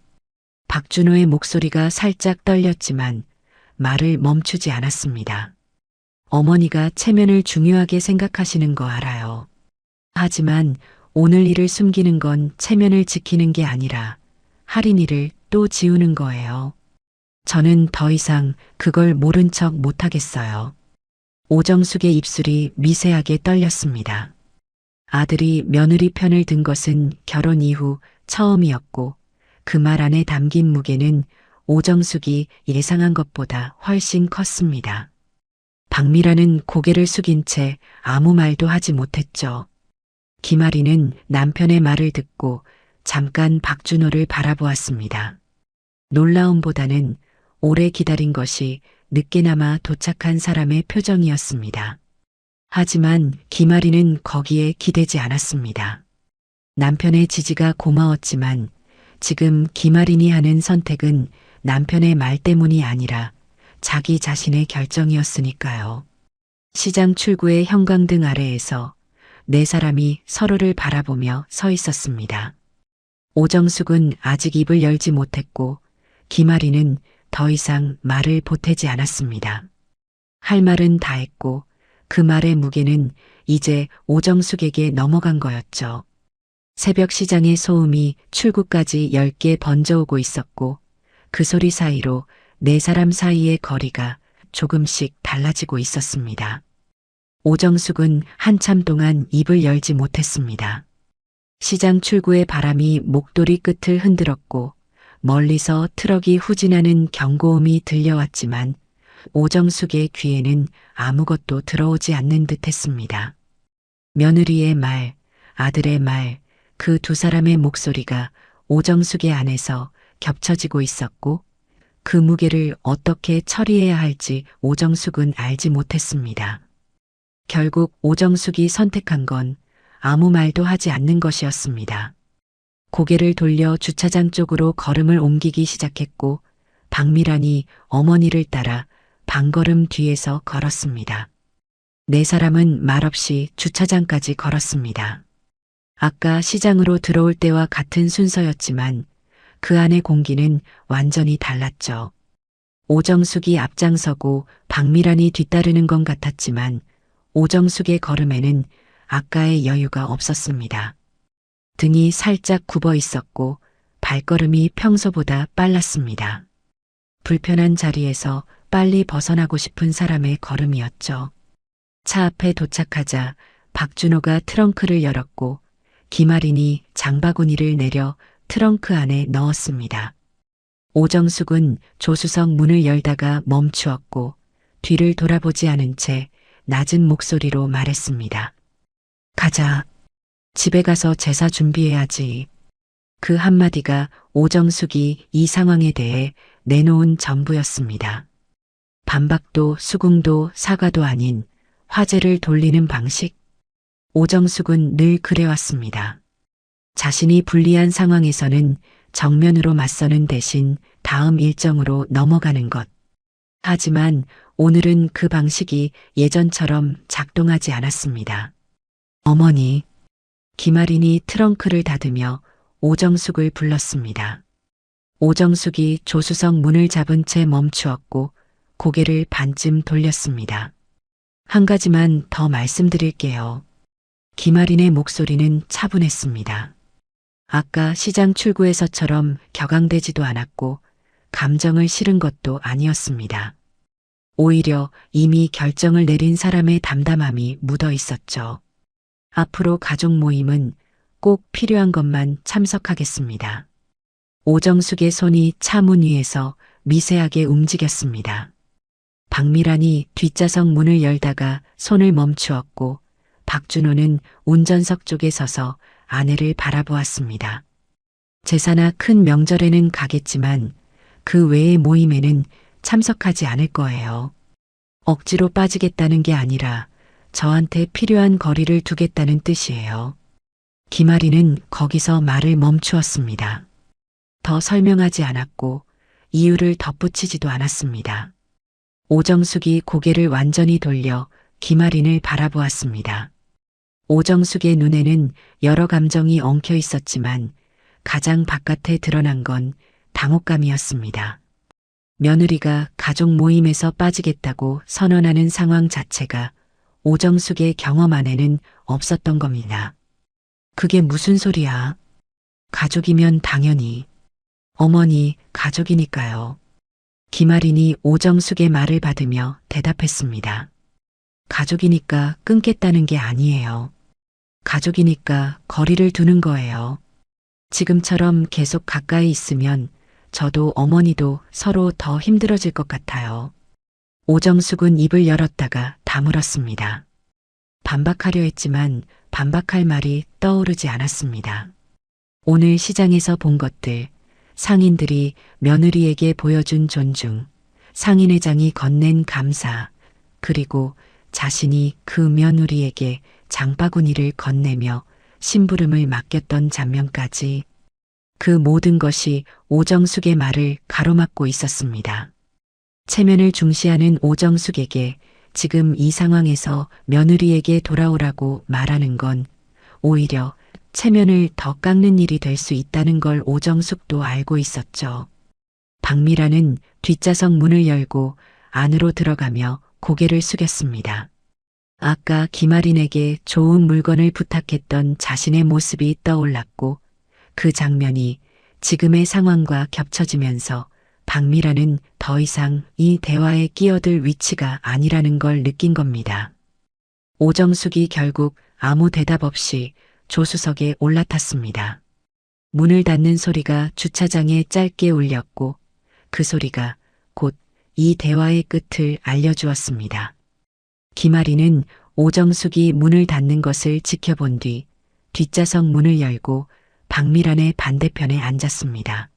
박준호의 목소리가 살짝 떨렸지만 말을 멈추지 않았습니다. 어머니가 체면을 중요하게 생각하시는 거 알아요. 하지만 오늘 일을 숨기는 건 체면을 지키는 게 아니라 할인이를 또 지우는 거예요. 저는 더 이상 그걸 모른 척 못하겠어요. 오정숙의 입술이 미세하게 떨렸습니다. 아들이 며느리 편을 든 것은 결혼 이후 처음이었고 그 말 안에 담긴 무게는 오정숙이 예상한 것보다 훨씬 컸습니다. 박미라는 고개를 숙인 채 아무 말도 하지 못했죠. 김아리는 남편의 말을 듣고 잠깐 박준호를 바라보았습니다. 놀라움보다는 오래 기다린 것이 늦게나마 도착한 사람의 표정이었습니다. 하지만 김아리는 거기에 기대지 않았습니다. 남편의 지지가 고마웠지만 지금 김아린이 하는 선택은 남편의 말 때문이 아니라 자기 자신의 결정이었으니까요. 시장 출구의 형광등 아래에서 네 사람이 서로를 바라보며 서 있었습니다. 오정숙은 아직 입을 열지 못했고 김아린은 더 이상 말을 보태지 않았습니다. 할 말은 다 했고 그 말의 무게는 이제 오정숙에게 넘어간 거였죠. 새벽 시장의 소음이 출구까지 10개 번져오고 있었고 그 소리 사이로 네 사람 사이의 거리가 조금씩 달라지고 있었습니다. 오정숙은 한참 동안 입을 열지 못했습니다. 시장 출구의 바람이 목도리 끝을 흔들었고 멀리서 트럭이 후진하는 경고음이 들려왔지만 오정숙의 귀에는 아무것도 들어오지 않는 듯 했습니다. 며느리의 말, 아들의 말, 그 두 사람의 목소리가 오정숙의 안에서 겹쳐지고 있었고 그 무게를 어떻게 처리해야 할지 오정숙은 알지 못했습니다. 결국 오정숙이 선택한 건 아무 말도 하지 않는 것이었습니다. 고개를 돌려 주차장 쪽으로 걸음을 옮기기 시작했고 박미란이 어머니를 따라 반걸음 뒤에서 걸었습니다. 네 사람은 말없이 주차장까지 걸었습니다. 아까 시장으로 들어올 때와 같은 순서였지만 그 안의 공기는 완전히 달랐죠. 오정숙이 앞장서고 박미란이 뒤따르는 건 같았지만 오정숙의 걸음에는 아까의 여유가 없었습니다. 등이 살짝 굽어 있었고 발걸음이 평소보다 빨랐습니다. 불편한 자리에서 빨리 벗어나고 싶은 사람의 걸음이었죠. 차 앞에 도착하자 박준호가 트렁크를 열었고 김아린이 장바구니를 내려 트렁크 안에 넣었습니다. 오정숙은 조수석 문을 열다가 멈추었고 뒤를 돌아보지 않은 채 낮은 목소리로 말했습니다. 가자. 집에 가서 제사 준비해야지. 그 한마디가 오정숙이 이 상황에 대해 내놓은 전부였습니다. 반박도 수긍도 사과도 아닌 화제를 돌리는 방식. 오정숙은 늘 그래왔습니다. 자신이 불리한 상황에서는 정면으로 맞서는 대신 다음 일정으로 넘어가는 것. 하지만 오늘은 그 방식이 예전처럼 작동하지 않았습니다. 어머니, 김아린이 트렁크를 닫으며 오정숙을 불렀습니다. 오정숙이 조수석 문을 잡은 채 멈추었고 고개를 반쯤 돌렸습니다. 한 가지만 더 말씀드릴게요. 김아린의 목소리는 차분했습니다. 아까 시장 출구에서처럼 격앙되지도 않았고 감정을 실은 것도 아니었습니다. 오히려 이미 결정을 내린 사람의 담담함이 묻어 있었죠. 앞으로 가족 모임은 꼭 필요한 것만 참석하겠습니다. 오정숙의 손이 차 문 위에서 미세하게 움직였습니다. 박미란이 뒷좌석 문을 열다가 손을 멈추었고 박준호는 운전석 쪽에 서서 아내를 바라보았습니다. 제사나 큰 명절에는 가겠지만 그 외의 모임에는 참석하지 않을 거예요. 억지로 빠지겠다는 게 아니라 저한테 필요한 거리를 두겠다는 뜻이에요. 김아리는 거기서 말을 멈추었습니다. 더 설명하지 않았고 이유를 덧붙이지도 않았습니다. 오정숙이 고개를 완전히 돌려 김아린을 바라보았습니다. 오정숙의 눈에는 여러 감정이 엉켜 있었지만 가장 바깥에 드러난 건 당혹감이었습니다. 며느리가 가족 모임에서 빠지겠다고 선언하는 상황 자체가 오정숙의 경험 안에는 없었던 겁니다. 그게 무슨 소리야? 가족이면 당연히. 어머니, 가족이니까요. 김아린이 오정숙의 말을 받으며 대답했습니다. 가족이니까 끊겠다는 게 아니에요. 가족이니까 거리를 두는 거예요. 지금처럼 계속 가까이 있으면 저도 어머니도 서로 더 힘들어질 것 같아요. 오정숙은 입을 열었다가 다물었습니다. 반박하려 했지만 반박할 말이 떠오르지 않았습니다. 오늘 시장에서 본 것들, 상인들이 며느리에게 보여준 존중, 상인회장이 건넨 감사, 그리고 자신이 그 며느리에게 장바구니를 건네며 심부름을 맡겼던 장면까지 그 모든 것이 오정숙의 말을 가로막고 있었습니다. 체면을 중시하는 오정숙에게 지금 이 상황에서 며느리에게 돌아오라고 말하는 건 오히려 체면을 더 깎는 일이 될 수 있다는 걸 오정숙도 알고 있었죠. 박미라는 뒷좌석 문을 열고 안으로 들어가며 고개를 숙였습니다. 아까 김아린에게 좋은 물건을 부탁했던 자신의 모습이 떠올랐고 그 장면이 지금의 상황과 겹쳐지면서 박미라는 더 이상 이 대화에 끼어들 위치가 아니라는 걸 느낀 겁니다. 오정숙이 결국 아무 대답 없이 조수석에 올라탔습니다. 문을 닫는 소리가 주차장에 짧게 울렸고 그 소리가 곧 이 대화의 끝을 알려주었습니다. 김아리는 오정숙이 문을 닫는 것을 지켜본 뒤 뒷좌석 문을 열고 박미란의 반대편에 앉았습니다.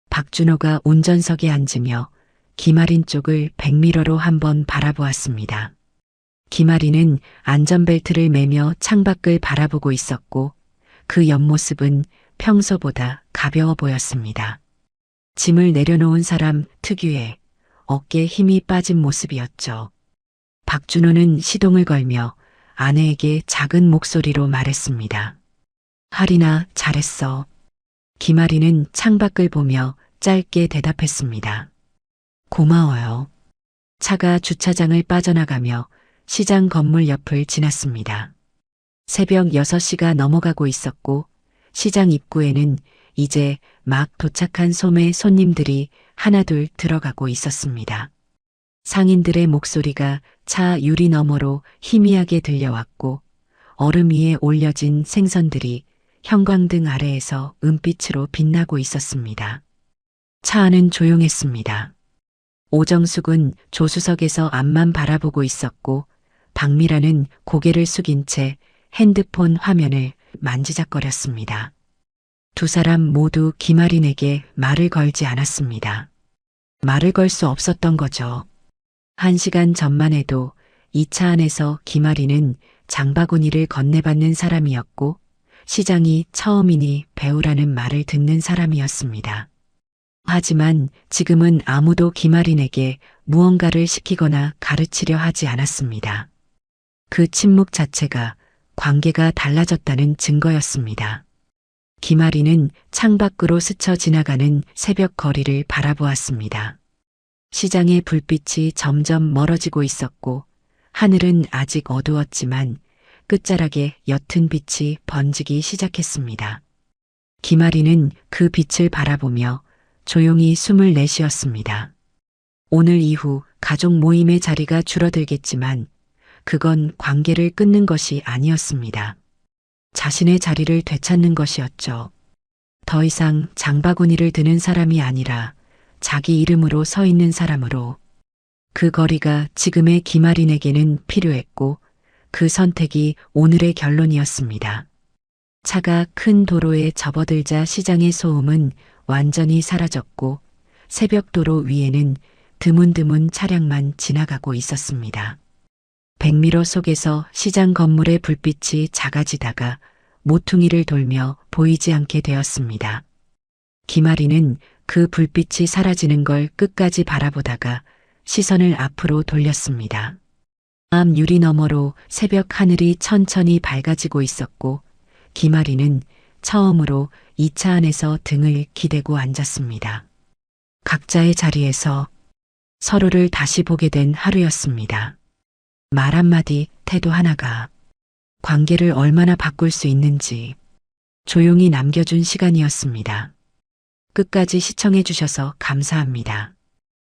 박준호가 운전석에 앉으며 김아린 쪽을 백미러로 한번 바라보았습니다. 김아리는 안전벨트를 매며 창밖을 바라보고 있었고 그 옆모습은 평소보다 가벼워 보였습니다. 짐을 내려놓은 사람 특유의 어깨에 힘이 빠진 모습이었죠. 박준호는 시동을 걸며 아내에게 작은 목소리로 말했습니다. 하리나 잘했어. 김아리는 창밖을 보며 짧게 대답했습니다. 고마워요. 차가 주차장을 빠져나가며 시장 건물 옆을 지났습니다. 새벽 6시가 넘어가고 있었고 시장 입구에는 이제 막 도착한 소매 손님들이 하나둘 들어가고 있었습니다. 상인들의 목소리가 차 유리 너머로 희미하게 들려왔고 얼음 위에 올려진 생선들이 형광등 아래에서 은빛으로 빛나고 있었습니다. 차 안은 조용했습니다. 오정숙은 조수석에서 앞만 바라보고 있었고 박미라는 고개를 숙인 채 핸드폰 화면을 만지작거렸습니다. 두 사람 모두 김아린에게 말을 걸지 않았습니다. 말을 걸 수 없었던 거죠. 1시간 전만 해도 이 차 안에서 김아린은 장바구니를 건네받는 사람이었고 시장이 처음이니 배우라는 말을 듣는 사람이었습니다. 하지만 지금은 아무도 김아린에게 무언가를 시키거나 가르치려 하지 않았습니다. 그 침묵 자체가 관계가 달라졌다는 증거였습니다. 김아린은 창밖으로 스쳐 지나가는 새벽 거리를 바라보았습니다. 시장의 불빛이 점점 멀어지고 있었고 하늘은 아직 어두웠지만 끝자락에 옅은 빛이 번지기 시작했습니다. 김아린은 그 빛을 바라보며 조용히 숨을 내쉬었습니다. 오늘 이후 가족 모임의 자리가 줄어들겠지만 그건 관계를 끊는 것이 아니었습니다. 자신의 자리를 되찾는 것이었죠. 더 이상 장바구니를 드는 사람이 아니라 자기 이름으로 서 있는 사람으로. 그 거리가 지금의 김아린에게는 필요했고 그 선택이 오늘의 결론이었습니다. 차가 큰 도로에 접어들자 시장의 소음은 완전히 사라졌고 새벽도로 위에는 드문드문 차량만 지나가고 있었습니다. 백미러 속에서 시장 건물의 불빛이 작아지다가 모퉁이를 돌며 보이지 않게 되었습니다. 김아리는 그 불빛이 사라지는 걸 끝까지 바라보다가 시선을 앞으로 돌렸습니다. 앞 유리 너머로 새벽 하늘이 천천히 밝아지고 있었고 김아리는 처음으로 이 차 안에서 등을 기대고 앉았습니다. 각자의 자리에서 서로를 다시 보게 된 하루였습니다. 말 한마디, 태도 하나가 관계를 얼마나 바꿀 수 있는지 조용히 남겨준 시간이었습니다. 끝까지 시청해 주셔서 감사합니다.